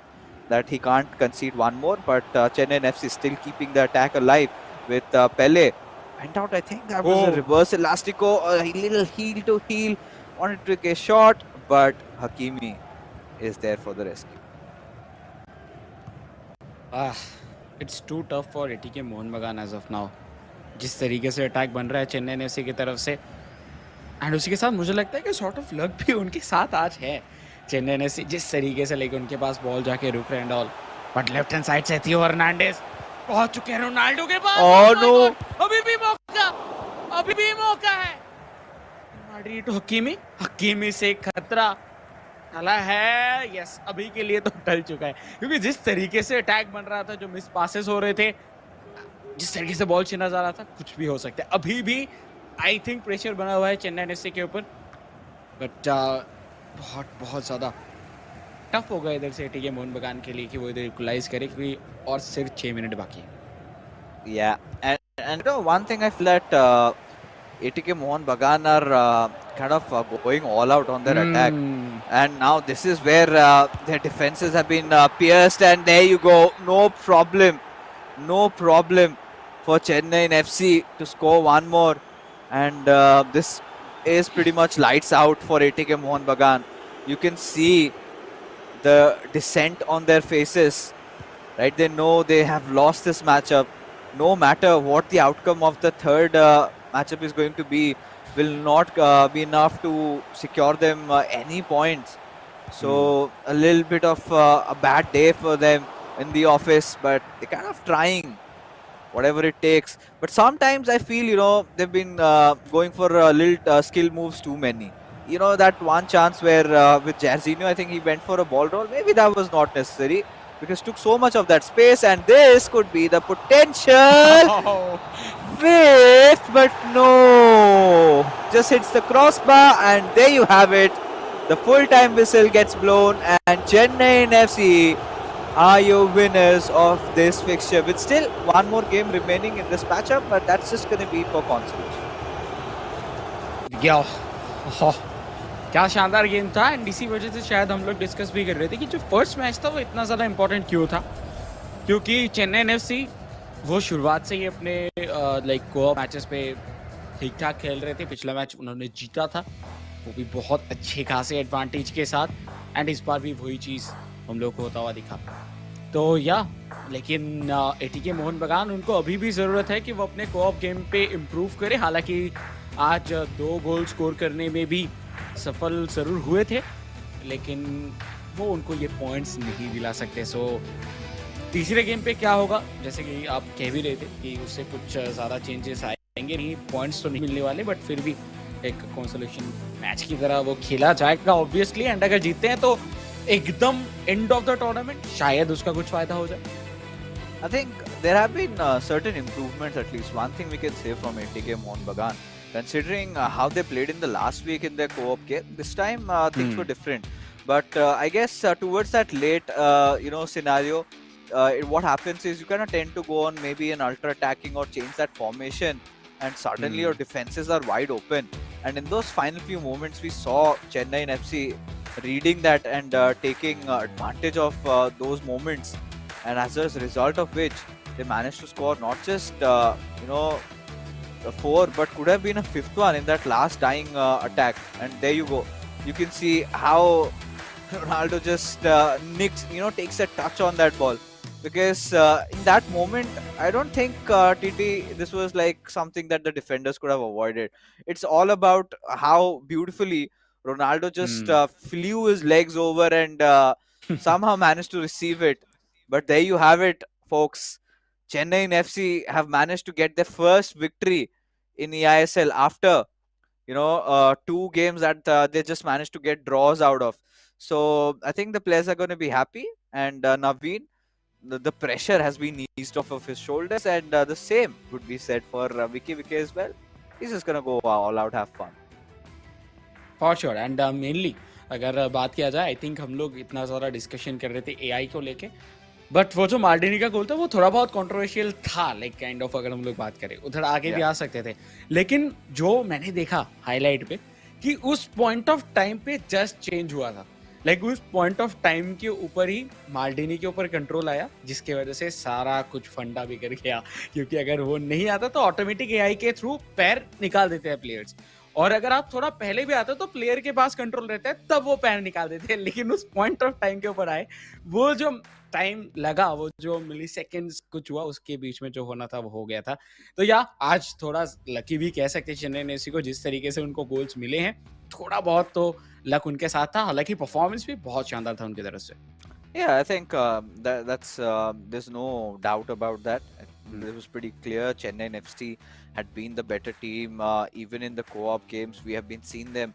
that he can't concede one more, but Chennaiyin FC still keeping the attack alive with Pele. Went out, I think that was a reverse elastico, a little heel to heel, wanted to take a shot, but Hakimi is there for the rescue. It's too tough for ATK Mohun Bagan as of now. जिस तरीके से attack बन रहा है Chennai FC की तरफ से, and उसी के साथ मुझे लगता है कि सॉर्ट ऑफ लक भी उनके साथ आज है। चेन्नई एफसी जिस तरीके से लेके उनके पास बॉल जाके रुक रहे and all, but left hand side से थियो हर्नांडेज पहुंच चुके हैं रोनाल्डो के पास। ओह नो, अभी भी मौका, अभी भी मौका है। मार्डी टू हकीमी, हकीमी से खतरा टला है। यस, अभी के लिए तो टल चुका है, क्योंकि जिस तरीके से अटैक बन रहा था, जो मिस पासेस हो रहे थे, जिस तरीके से बॉल छीना जा रहा था, कुछ भी हो सकता है। अभी भी आई थिंक प्रेशर बना हुआ है चेन्नई एफसी के ऊपर, बट बहुत बहुत ज़्यादा टफ होगा इधर से एटीके मोहन बगान के लिए कि वो इधर इक्वलाइज करे, क्योंकि और सिर्फ 6 मिनट बाकी है। Yeah, and you know, one thing I feel that ATK Mohun Bagan are kind of going all out on their attack, and now this is where their defenses have been pierced, and there you go, no problem for Chennaiyin FC to score one more, and this is pretty much lights out for ATK Mohun Bagan. You can see the descent on their faces, right? They know they have lost this matchup. No matter what the outcome of the third matchup is going to be, will not be enough to secure them any points. So a little bit of a bad day for them in the office, but they're kind of trying whatever it takes. But sometimes I feel, you know, they've been going for little skill moves too many. You know, that one chance where with Jairzinho, I think he went for a ball roll. Maybe that was not necessary, because took so much of that space, and this could be the potential with, but no, just hits the crossbar, and there you have it. The full-time whistle gets blown, and Chennaiyin FC are your winners of this fixture, with still one more game remaining in this matchup, but that's just going to be for consolation. क्या शानदार game था, and इसी वजह से शायद हम लोग discuss भी कर रहे थे कि जो फर्स्ट मैच था वो इतना ज़्यादा इंपॉर्टेंट क्यों था, क्योंकि चेन्नई एफसी वो शुरुआत से ही अपने लाइक कोऑप मैचेस पे ठीक ठाक खेल रहे थे। पिछला मैच उन्होंने जीता था, वो भी बहुत अच्छे खासे एडवांटेज के साथ, एंड इस बार भी वही चीज़ हम लोग को होता हुआ दिखा। तो या लेकिन एटीके मोहन बगान, उनको अभी भी ज़रूरत है कि वो अपने कोऑप गेम पे इम्प्रूव करे। हालांकि आज 2 गोल स्कोर करने में भी सफल ज़रूर हुए थे, लेकिन वो उनको ये पॉइंट्स नहीं दिला सकते। सो तीसरे गेम पे क्या होगा, जैसे कि आप कह भी रहे थे कि उससे कुछ ज़्यादा चेंजेस आएंगे नहीं, पॉइंट्स तो नहीं मिलने वाले, बट फिर भी एक कंसोलेशन मैच की तरह वो खेला जाएगा ऑब्वियसली। एंड अगर जीतते हैं तो एकदम एंड ऑफ द टूर्नामेंट शायद उसका कुछ फायदा हो जाए। I think there have been certain improvements, at least one thing we can say from ATK Mohun Bagan. Considering how they played in the last week in their co-op game, this time things were different. But I guess towards that late, scenario, what happens is you kind of tend to go on maybe an ultra attacking or change that formation, and suddenly your defenses are wide open. And in those final few moments, we saw Chennaiyin FC reading that and taking advantage of those moments. And as a result of which, they managed to score not just a 4, but could have been a 5th one in that last dying attack. And there you go. You can see how Ronaldo just takes a touch on that ball. Because in that moment, I don't think TT, this was like something that the defenders could have avoided. It's all about how beautifully Ronaldo just flew his legs over and somehow managed to receive it. But there you have it, folks. Chennaiyin FC have managed to get their first victory in eISL after 2 games that they just managed to get draws out of. So I think the players are going to be happy, and Naveen, the pressure has been eased off of his shoulders, and the same would be said for Vicky as well. He's just going to go all out, have fun. For sure, and mainly अगर बात किया जाए, I think हम लोग इतना ज़्यादा discussion कर रहे थे एआई को लेके, बट वो जो मार्टिनी का गोल था वो थोड़ा बहुत कंट्रोवर्शियल था, लाइक काइंड ऑफ अगर हम लोग बात करें उधर आगे भी Yeah. आ सकते थे, लेकिन जो मैंने देखा हाईलाइट पे कि उस पॉइंट ऑफ टाइम पे जस्ट चेंज हुआ था, लाइक उस पॉइंट ऑफ टाइम के ऊपर ही मार्टिनी के ऊपर कंट्रोल आया, जिसके वजह से सारा कुछ फंडा बिगड़ गया, क्योंकि अगर वो नहीं आता तो ऑटोमेटिक एआई के थ्रू पैर निकाल देते हैं प्लेयर्स, और अगर आप थोड़ा पहले भी आते तो प्लेयर के पास कंट्रोल रहता है तब वो पैर निकाल देते हैं, लेकिन उस पॉइंट ऑफ टाइम के ऊपर आए, वो जो टाइम लगा, वो जो मिली सेकेंड्स कुछ हुआ उसके बीच में जो होना था वो हो गया था। तो या आज थोड़ा लकी भी कह सकते हैं चेन्नई एफसी को, जिस तरीके से उनको गोल्स मिले हैं, थोड़ा बहुत तो लक उनके साथ था, हालांकि परफॉर्मेंस भी बहुत शानदार था उनकी तरफ से। Yeah, I think that's there's no doubt about that. It was pretty clear. Chennai FC had been the better team. Even in the co-op games, we have been seeing them,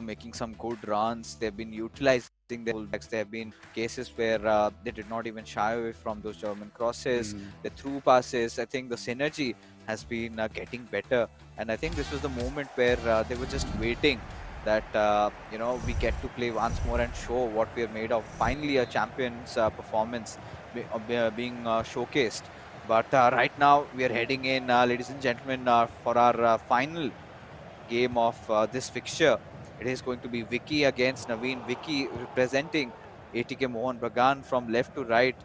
making some good runs. They've been utilizing their fullbacks. There have been cases where they did not even shy away from those German crosses, the through passes. I think the synergy has been getting better, and I think this was the moment where they were just waiting that we get to play once more and show what we are made of. Finally, a champion's performance being showcased. But right now, we are heading in, ladies and gentlemen, for our final game of this fixture. It is going to be Vicky against Naveen. Vicky representing ATK Mohun Bagan from left to right,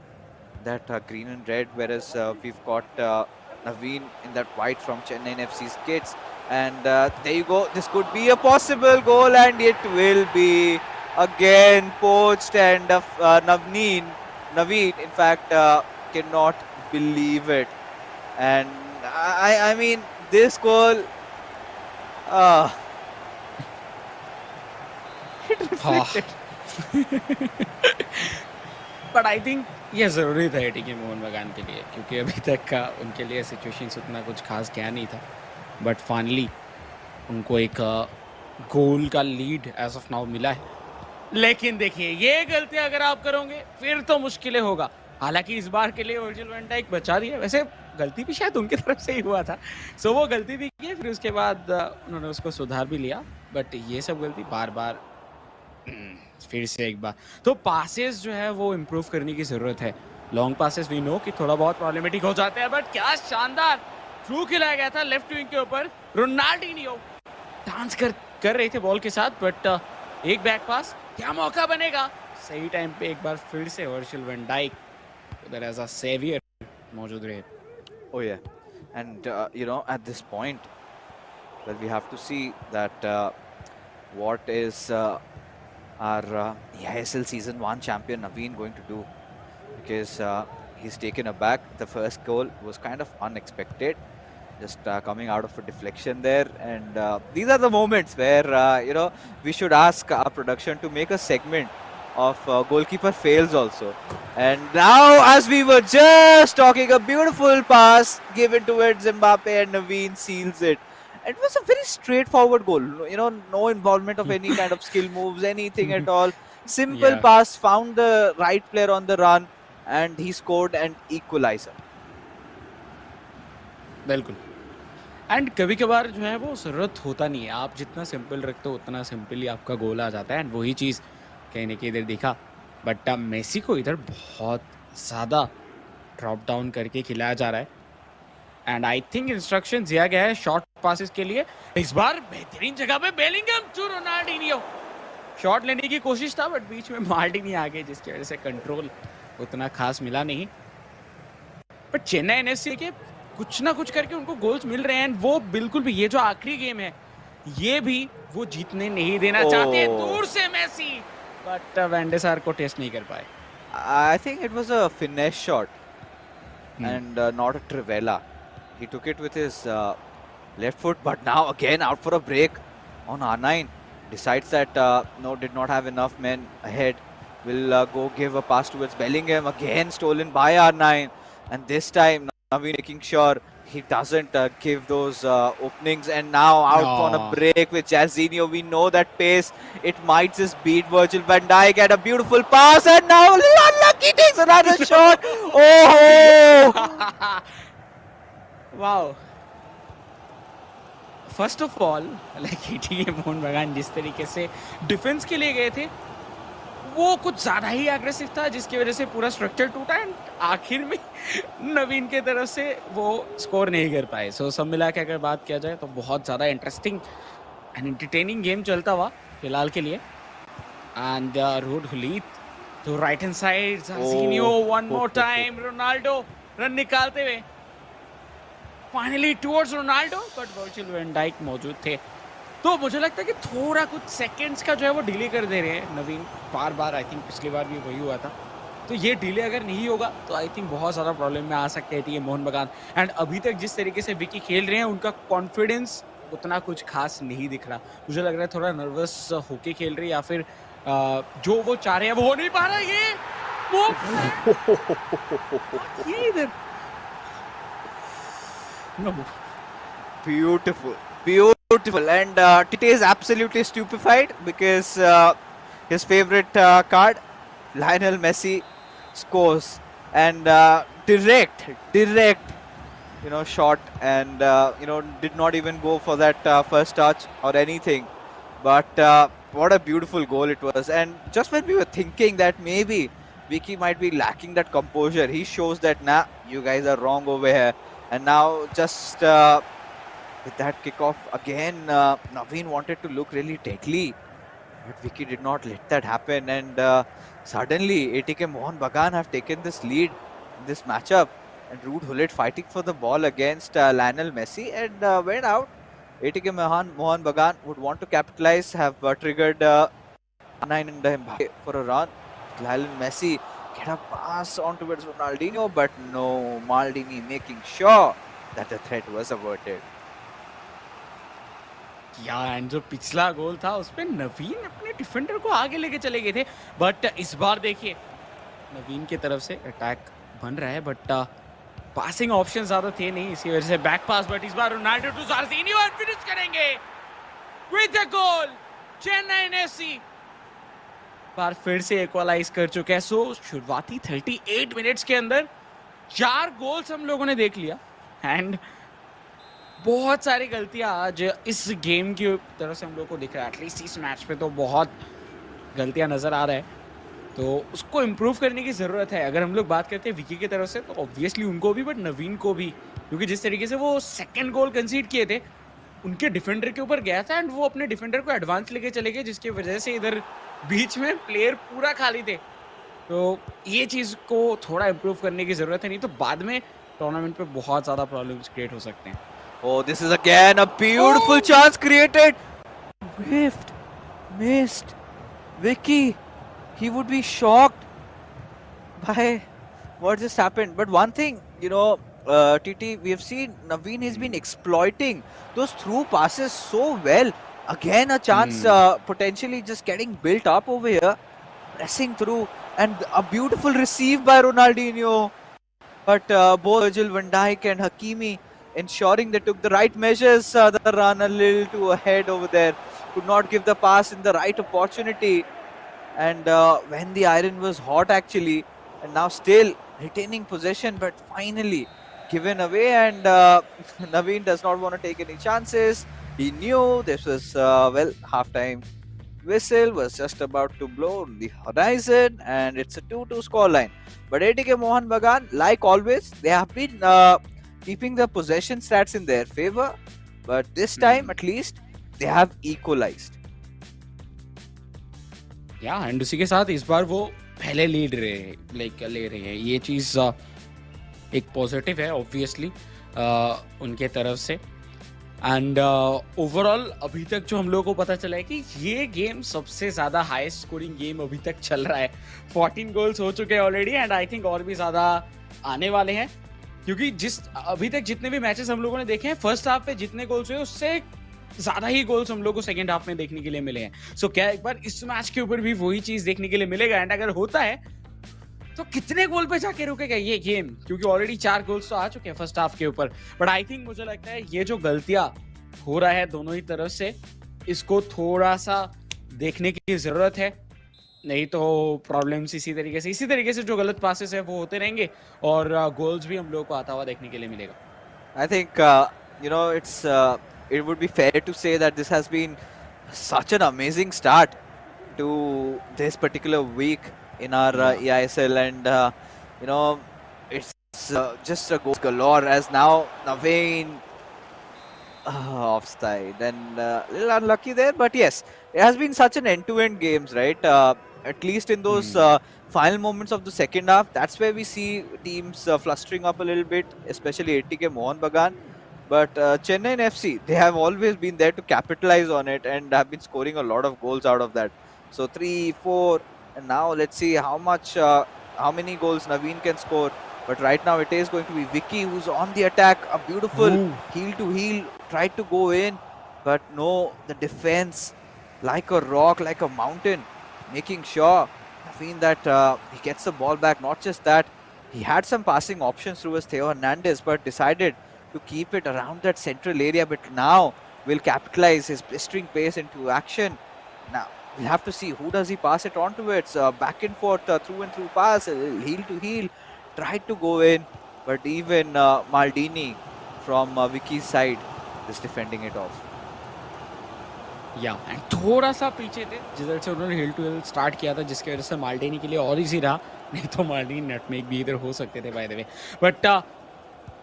that green and red, whereas we've got Naveen in that white from Chennai FC's kits. And there you go. This could be a possible goal, and it will be again poached. And Naveen, in fact, cannot believe it. And I mean, this goal, uh, it reflected. But I think ये ज़रूरी था ATK Mohun बगान के लिए, क्योंकि अभी तक का उनके लिए सिचुएशंस उतना कुछ खास क्या नहीं था, बट फाइनली उनको एक गोल का लीड एज ऑफ नाउ मिला है। लेकिन देखिए, ये गलती अगर आप करोगे फिर तो मुश्किलें होगा। हालांकि इस बार के लिए वर्जिल वैन डाइक बचा रही है, वैसे गलती भी शायद उनकी तरफ से ही हुआ था, सो वो गलती भी की, फिर उसके बाद उन्होंने उसको सुधार भी लिया, बट ये सब गलती बार बार फिर से एक बार तो पासेस जो है वो इम्प्रूव करने की जरूरत है। लॉन्ग पासेस वी नो कि थोड़ा बहुत प्रॉब्लमेटिक हो जाते हैं, बट क्या शानदार थ्रू खिलाया गया था लेफ्ट विंग के ऊपर। रोनाल्डिनियो डांस कर रहे थे बॉल के साथ, बट एक बैक पास, क्या मौका बनेगा सही टाइम पे, एक बार फिर से वर्जिल वैन डाइक उधर एज अ सेवियर मौजूद रहे। Oh yeah, and at this point, well, we have to see that what is our eISL Season 1 champion Naveen going to do, because he's taken aback. The first goal was kind of unexpected, just coming out of a deflection there, and these are the moments where we should ask our production to make a segment of goalkeeper fails also. And now, as we were just talking, a beautiful pass given towards Mbappe, and Naveen seals it. It was a very straightforward goal. No involvement of any kind of skill moves, anything at all. Simple Yeah. pass, found the right player on the run, and he scored an equalizer. बिल्कुल, and कभी कभार जो है वो ज़रूरत होता नहीं है, आप जितना सिंपल रखते हो उतना सिंपली आपका गोल आ जाता है, एंड वही चीज़ कहीं ना कहीं इधर दिखा। बट मेसी को इधर बहुत ज़्यादा ड्रॉप डाउन करके खिलाया जा रहा है, एंड आई थिंक इंस्ट्रक्शन दिया गया है शॉर्ट पासिस के लिए। इस बार बेहतरीन जगह पे बेलिंगम टू रोनाल्डिनियो, शॉट लेने की कोशिश था बट बीच में मार्टिनी आ गए, जिसकी वजह से कंट्रोल उतना खास मिला नहीं। बट चेन्नई एफसी के कुछ ना कुछ करके उनको गोल्स मिल रहे हैं, वो बिल्कुल भी ये जो आखिरी गेम है ये भी वो जीतने नहीं देना चाहते हैं। दूर से मेसी, बट वैंडेसार को टेस्ट नहीं कर पाए। I think it was a finesse shot and not a trivela. He took it with his left foot, but now again out for a break on R9. Decides that no, did not have enough men ahead. Will go give a pass towards Bellingham, again stolen by R9, and this time Naveen making sure he doesn't give those openings, and now out on a break with Jairzinho. We know that pace, it might just beat Virgil van Dijk, at a beautiful pass, and now unlucky takes another shot. Oh! Wow. First of all like ATK Mohun बगान जिस तरीके से defence के लिए गए थे वो कुछ ज़्यादा ही एग्रेसिव था, जिसकी वजह से पूरा स्ट्रक्चर टूटा एंड आखिर में नवीन के तरफ से वो स्कोर नहीं कर पाए। सो सब मिला के अगर बात किया जाए तो बहुत ज़्यादा इंटरेस्टिंग एंड एंटरटेनिंग गेम चलता हुआ फिलहाल के लिए। एंड रोड हुलीत तो right hand side Jorginho one more time, Ronaldo run निकालते हुए finally towards Ronaldo, but Virgil van Dijk मौजूद थे। तो मुझे लगता है कि थोड़ा कुछ सेकंड्स का जो है वो डिले कर दे रहे हैं नवीन बार बार। आई थिंक पिछली बार भी वही हुआ था, तो ये डिले अगर नहीं होगा तो आई थिंक बहुत ज़्यादा प्रॉब्लम में आ सकते हैं ये मोहन बगान। एंड अभी तक जिस तरीके से विकी खेल रहे हैं उनका कॉन्फिडेंस उतना कुछ खास नहीं दिख रहा। मुझे लग रहा है थोड़ा नर्वस होके खेल रही है, या फिर जो वो चाह रहे हैं वो हो नहीं पा रहा। ये वो No. Beautiful, beautiful, and Tite is absolutely stupefied because his favorite card, Lionel Messi, scores and direct, shot, and did not even go for that first touch or anything. But what a beautiful goal it was! And just when we were thinking that maybe Vicky might be lacking that composure, he shows that nah, you guys are wrong over here. And now just with that kickoff again, Naveen wanted to look really deadly, but Vicky did not let that happen. And suddenly ATK Mohun Bagan have taken this lead in this matchup. And Rude Hullet fighting for the ball against Lionel Messi and went out. ATK Mohun Bagan would want to capitalize, have triggered 9 and Mbappe for a run. Lionel Messi get a pass on towards Ronaldinho, but no, Maldini making sure that the threat was averted. And जो पिछला गोल था उसपे नवीन अपने defender को आगे लेके चले गए थे, बट इस बार देखिए नवीन की तरफ से अटैक बन रहा है, बट पासिंग ऑप्शन ज्यादा थे नहीं, इसी वजह से बैक पास। बट इस बार रोनाल्डो टू जार्जिनियो और फिनिश करेंगे with a goal. Chennai FC बार फिर से इक्वलाइज कर चुका है। सो शुरुआती 38 मिनट्स के अंदर 4 गोल्स हम लोगों ने देख लिया एंड बहुत सारी गलतियां आज इस गेम की तरफ से हम लोग को दिख रहा है। एटलीस्ट इस मैच पे तो बहुत गलतियां नजर आ रहा है, तो उसको इम्प्रूव करने की ज़रूरत है। अगर हम लोग बात करते हैं विकी की तरफ से तो ऑब्वियसली उनको भी, बट नवीन को भी, क्योंकि जिस तरीके से वो सेकंड गोल कंसीड किए थे उनके डिफेंडर के ऊपर गया था एंड वो अपने डिफेंडर को एडवांस लेके चले गए, जिसकी वजह से इधर बीच में प्लेयर पूरा खाली थे। तो ये चीज़ को थोड़ा इम्प्रूव करने की ज़रूरत है, नहीं तो बाद में टूर्नामेंट पे बहुत ज़्यादा प्रॉब्लम्स क्रिएट हो सकते हैं। Oh, this is again a beautiful chance created. Whiffed, missed. Vicky, he would be shocked by what just happened. But one thing, TT, we have seen Naveen has been exploiting those through passes so well. Again, a chance potentially just getting built up over here, pressing through, and a beautiful receive by Ronaldinho. But both Virgil van Dijk and Hakimi ensuring they took the right measures. The run a little too ahead over there, could not give the pass in the right opportunity, and when the iron was hot actually, and now still retaining possession, but finally given away. And Naveen does not want to take any chances. He knew this was half-time whistle was just about to blow on the horizon, and it's a 2-2 scoreline. But ATK Mohun Bagan, like always, they have been keeping the possession stats in their favor, but this time at least they have equalized. And उसी के साथ इस बार वो पहले lead ले रहे हैं, ये चीज़ एक पॉजिटिव है ऑब्वियसली उनके तरफ से। एंड ओवरऑल अभी तक जो हम लोगों को पता चला है कि ये गेम सबसे ज़्यादा हाईएस्ट स्कोरिंग गेम अभी तक चल रहा है। 14 गोल्स हो चुके हैं ऑलरेडी एंड आई थिंक और भी ज़्यादा आने वाले हैं, क्योंकि अभी तक जितने भी मैचेस हम लोगों ने देखे हैं फर्स्ट हाफ पे जितने गोल्स हुए उससे ज्यादा ही गोल्स हम लोग को सेकंड हाफ में देखने के लिए मिले हैं। सो क्या एक बार इस मैच के ऊपर भी वही चीज देखने के लिए मिलेगा? एंड अगर होता है तो कितने गोल पे जाके रुकेगा ये गेम, क्योंकि ऑलरेडी 4 गोल्स तो आ चुके हैं फर्स्ट हाफ के ऊपर। बट आई थिंक मुझे लगता है ये जो गलतियां हो रहा है दोनों ही तरफ से, इसको थोड़ा सा देखने की जरूरत है, नहीं तो प्रॉब्लम्स इसी तरीके से जो गलत पासेस है वो होते रहेंगे और गोल्स भी हम लोग को आता हुआ देखने के लिए मिलेगा। I think it would be fair to say that this has been such an amazing start to this particular week in our Yeah. eISL, and you know, it's just a goals galore as now Naveen offside and a little unlucky there, but yes, it has been such an end-to-end games, right? At least in those Hmm. final moments of the second half, that's where we see teams flustering up a little bit, especially ATK Mohun Bagan. But Chennaiyin FC, they have always been there to capitalize on it and have been scoring a lot of goals out of that. So 3, 4, and now let's see how many goals Naveen can score. But right now it is going to be Vicky who's on the attack. A beautiful Ooh. heel to heel, tried to go in, but no, the defense like a rock, like a mountain, making sure Naveen that he gets the ball back. Not just that, he had some passing options through his Theo Hernandez, but decided to keep it around that central area. But now will capitalize his blistering pace into action. Now we'll have to see who does he pass it on to. It's back and forth, through and through pass, heel to heel, tried to go in, but even Maldini from Vicky's side is defending it off. या and थोड़ा सा पीछे थे जिधर से उन्होंने हिल to hill start किया था, जिसकी वजह से माल्डिनी के लिए और इजी रहा, नहीं तो माल्डिनी नटमेग भी इधर हो सकते थे बाय द वे। बट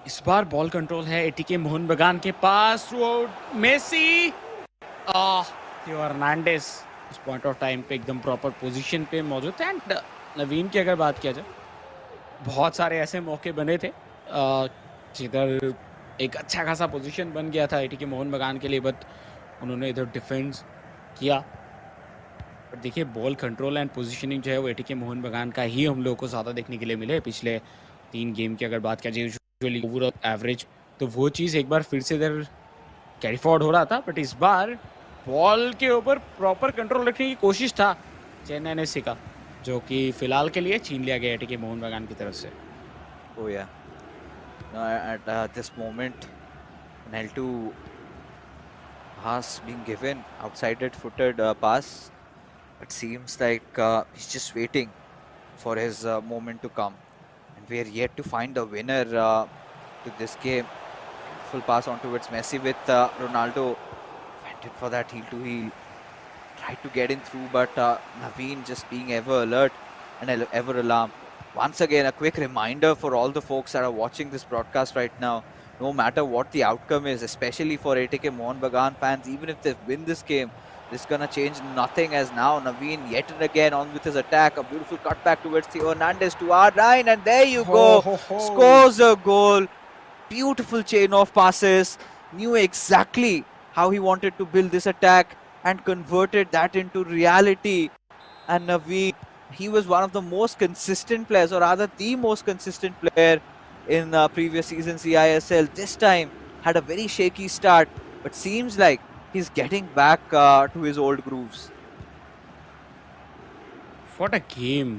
इस बार बॉल कंट्रोल है एटीके मोहन बगान के पास, थ्रू आउट मेसी, थियो हर्नांडेज उस पॉइंट ऑफ टाइम पे एकदम प्रॉपर पोजीशन पे मौजूद थे। एंड नवीन की अगर बात किया जाए, बहुत सारे ऐसे मौके बने थे जिधर एक अच्छा खासा पोजीशन बन गया था एटीके मोहन बगान के लिए, बट उन्होंने इधर डिफेंस किया। पर देखिए बॉल कंट्रोल एंड पोजीशनिंग जो है वो एटीके मोहन बगान का ही हम लोगों को ज़्यादा देखने के लिए मिले पिछले 3 गेम की अगर बात किया जाए यूजुअली ओवरऑल एवरेज, तो वो चीज़ एक बार फिर से इधर कैरी फॉरवर्ड हो रहा था। बट इस बार बॉल के ऊपर प्रॉपर कंट्रोल रखने की कोशिश था चेन्नई एफसी का, जो कि फिलहाल के लिए छीन लिया गया एटीके मोहन बगान की तरफ से। Oh yeah. No, at this moment, an L2 pass being given, outside footed pass. It seems like he's just waiting for his moment to come, and we are yet to find the winner to this game. Full pass on towards Messi with Ronaldo. Went in for that heel to heel. Tried to get in through, but Naveen just being ever alert and ever alarmed. Once again, a quick reminder for all the folks that are watching this broadcast right now. No matter what the outcome is, especially for ATK Mohun Bagan fans, even if they win this game, this is gonna change nothing. As now Naveen yet and again on with his attack. A beautiful cutback towards Theo Hernandez to R9, and there you go. Scores a goal. Beautiful chain of passes. Knew exactly how he wanted to build this attack and converted that into reality. And Naveen, he was one of the most consistent players, or rather the most consistent player in previous seasons eISL. This time had a very shaky start, but seems like he's getting back to his old grooves. What a game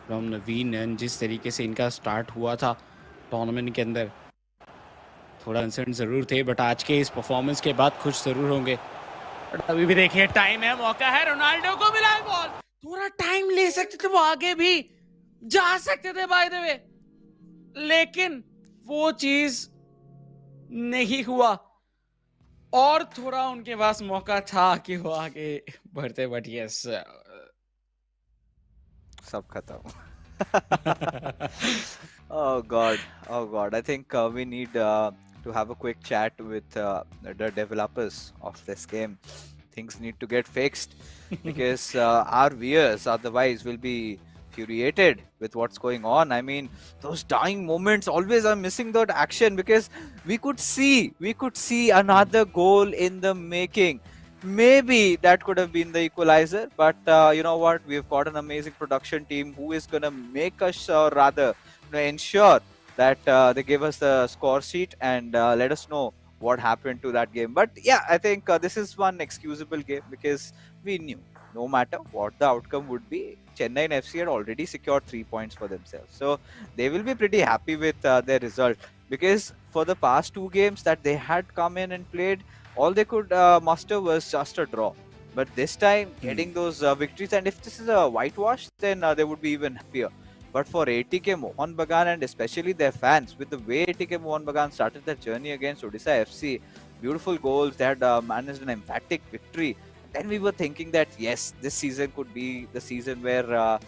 from Naveen, and जिस तरीके से इनका start हुआ था tournament के अंदर, थोड़ा concern ज़रूर थे, बट आज के इस परफॉर्मेंस के बाद खुश ज़रूर होंगे। बट अभी भी देखिए टाइम है, मौका है, रोनाल्डो को मिला है बॉल, थोड़ा टाइम ले सकते थे, वो आगे भी जा सकते थे बाय द वे, लेकिन वो चीज नहीं हुआ। और थोड़ा उनके पास मौका था कि वो आगे बढ़ते, बट यस सब खत्म. Oh God, oh God. I think we need to have a quick chat with the developers of this game. Things need to get fixed because our viewers otherwise will be infuriated with what's going on. I mean, those dying moments always are missing that action because we could see another goal in the making. Maybe that could have been the equalizer, but you know what? We've got an amazing production team who is gonna make us, or rather, ensure that they give us the score sheet and let us know what happened to that game. But yeah, I think this is one excusable game because we knew no matter what the outcome would be, Chennaiyin FC had already secured 3 points for themselves. So they will be pretty happy with their result because for the past 2 games that they had come in and played, all they could muster was just a draw. But this time, getting those victories, and if this is a whitewash, then they would be even happier. But for ATK Mohun Bagan and especially their fans, with the way ATK Mohun Bagan started their journey against Odisha FC, beautiful goals. They had managed an emphatic victory. Then we were thinking that yes, this season could be the season where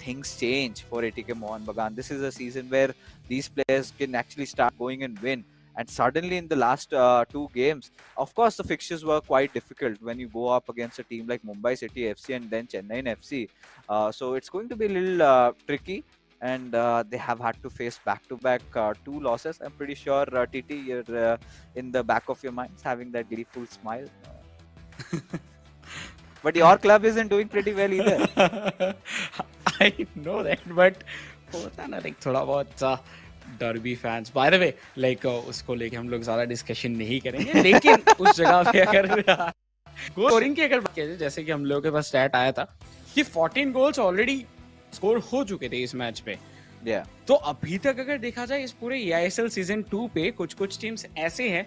things change for ATK Mohun Bagan. This is a season where these players can actually start going and win. And suddenly, in the last two games, of course, the fixtures were quite difficult when you go up against a team like Mumbai City FC and then Chennaiyin FC. So it's going to be a little tricky, and they have had to face back-to-back two losses. I'm pretty sure, TT, you're in the back of your minds having that gleeful smile. But your club isn't doing pretty well either. I know that, but होता ना like थोड़ा बहुत derby fans by the way like उसको लेके हम लोग ज्यादा discussion नहीं करेंगे, लेकिन उस जगह पे अगर गोल स्कोरिंग की अगर बात करें, जैसे कि हम लोगों के पास स्टैट आया था कि 14 गोल्स ऑलरेडी स्कोर हो चुके थे इस मैच पे। तो अभी तक अगर देखा जाए इस पूरे eISL सीजन 2 पे कुछ टीम्स ऐसे हैं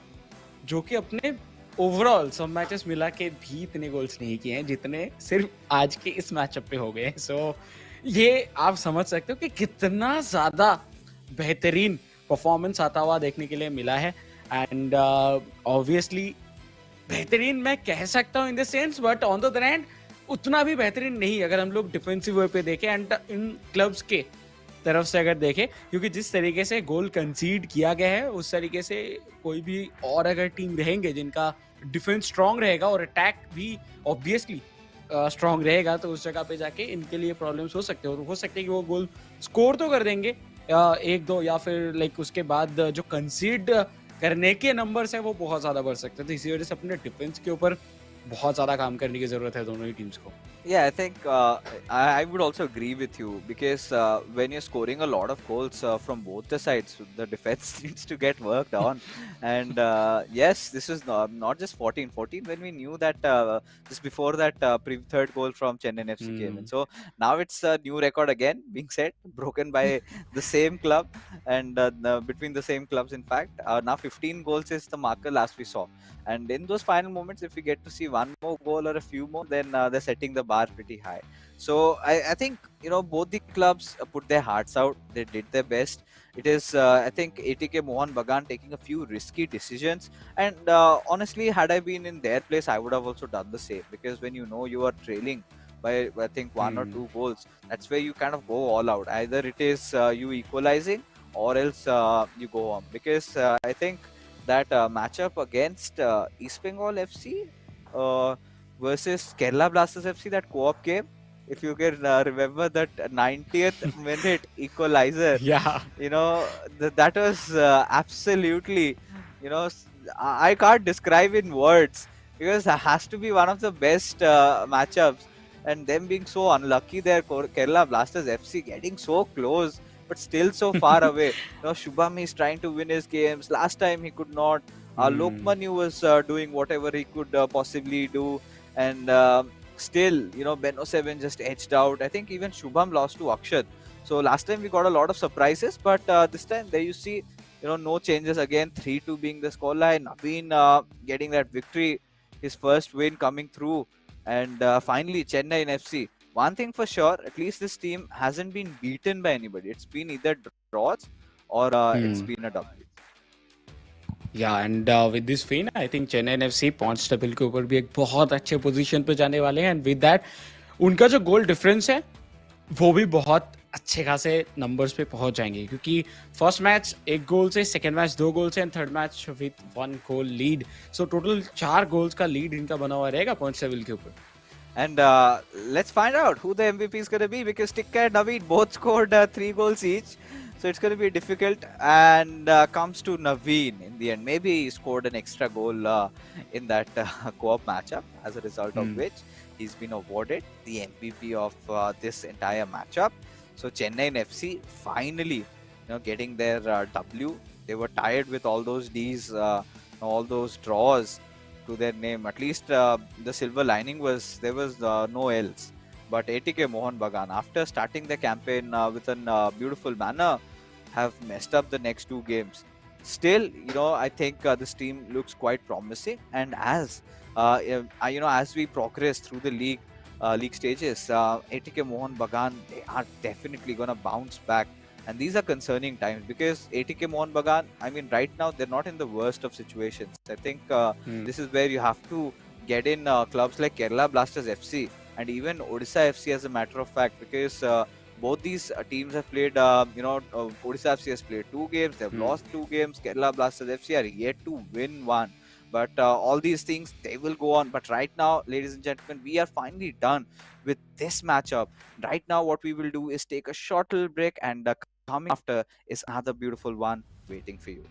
जो कि अपने ओवरऑल सब मैचेस मिला के भी इतने गोल्स नहीं किए हैं जितने सिर्फ आज के इस मैचअप पे हो गए। सो ये आप समझ सकते हो कि कितना ज्यादा बेहतरीन परफॉर्मेंस आता हुआ देखने के लिए मिला है। एंड ऑब्वियसली बेहतरीन मैं कह सकता हूँ in the sense, but on the other hand उतना भी बेहतरीन नहीं अगर हम लोग डिफेंसिव वे पे देखें एंड इन क्लब्स के तरफ से अगर देखें, क्योंकि जिस तरीके से गोल कंसीड किया गया है उस तरीके से कोई भी और अगर टीम रहेंगे जिनका डिफेंस स्ट्रांग रहेगा और अटैक भी ऑब्वियसली स्ट्रांग रहेगा, तो उस जगह पे जाके इनके लिए प्रॉब्लम्स हो सकते हैं। और हो सकते हैं कि वो गोल स्कोर तो कर देंगे एक दो, या फिर लाइक उसके बाद जो कंसीड करने के नंबर्स हैं वो बहुत ज्यादा बढ़ सकते हैं। तो इसी वजह से अपने डिफेंस के ऊपर बहुत ज्यादा काम करने की जरूरत है दोनों ही टीम्स को। Yeah, I think I would also agree with you because when you're scoring a lot of goals from both the sides, the defense needs to get worked on. And yes, this is not just 14 when we knew that just before that third goal from Chennaiyin FC came in. So now it's a new record again being set, broken by the same club and between the same clubs. In fact, now 15 goals is the marker last we saw. And in those final moments, if we get to see one more goal or a few more, then they're setting the bar pretty high. So I think both the clubs put their hearts out. They did their best. It is I think ATK Mohun Bagan taking a few risky decisions. And honestly, had I been in their place, I would have also done the same, because when you are trailing by I think one or two goals, that's where you kind of go all out. Either it is you equalizing or else you go on, because I think that matchup against East Bengal FC versus Kerala Blasters FC, that co-op game, if you can remember that 90th minute equalizer, Yeah. that was absolutely, I can't describe in words, because it has to be one of the best matchups, and them being so unlucky there, Kerala Blasters FC getting so close but still so far away. Shubham is trying to win his games. Last time he could not. Lokmanu was doing whatever he could possibly do, and still, Beno 7 just edged out. I think even Shubham lost to Akshat. So last time we got a lot of surprises, but this time there you see, no changes again. 3-2 being the scoreline. Naveen getting that victory, his first win coming through, and finally Chennaiyin FC. One thing for sure, at least this team hasn't been beaten by anybody. It's been either draws or it's been a W. Yeah, and with this win, I think Chennaiyin FC points table के ऊपर भी एक बहुत अच्छे position पे जाने वाले हैं, एंड विद दैट उनका जो गोल डिफरेंस है वो भी बहुत अच्छे खासे नंबर्स पे पहुंच जाएंगे, क्योंकि फर्स्ट मैच 1 गोल से, सेकंड मैच 2 गोल से, and third match with 1 goal lead. So total 4 goals का लीड इनका बना हुआ रहेगा पॉइंट्स टेबल के ऊपर। And let's find out who the MVP is going to be, because Tikka and Naveen both scored 3 goals each. So it's going to be difficult, and comes to Naveen in the end. Maybe he scored an extra goal in that co-op matchup, as a result of which he's been awarded the MVP of this entire matchup. So Chennaiyin FC finally getting their W. They were tired with all those Ds, all those draws to their name. At least the silver lining was there was no else. But ATK Mohun Bagan, after starting the campaign with a beautiful manner, have messed up the next 2 games. Still, I think this team looks quite promising. And as as we progress through the league stages, ATK Mohun Bagan, they are definitely gonna bounce back And these are concerning times because ATK Mohun Bagan, I mean, right now they're not in the worst of situations. I think Hmm. this is where you have to get in clubs like Kerala Blasters FC and even Odisha FC as a matter of fact, because both these teams have played, Odisha FC has played 2 games, they've Hmm. lost 2 games. Kerala Blasters FC are yet to win one. But all these things, they will go on. But right now, ladies and gentlemen, we are finally done with this matchup. Right now, what we will do is take a short little break, and coming after is another beautiful one waiting for you.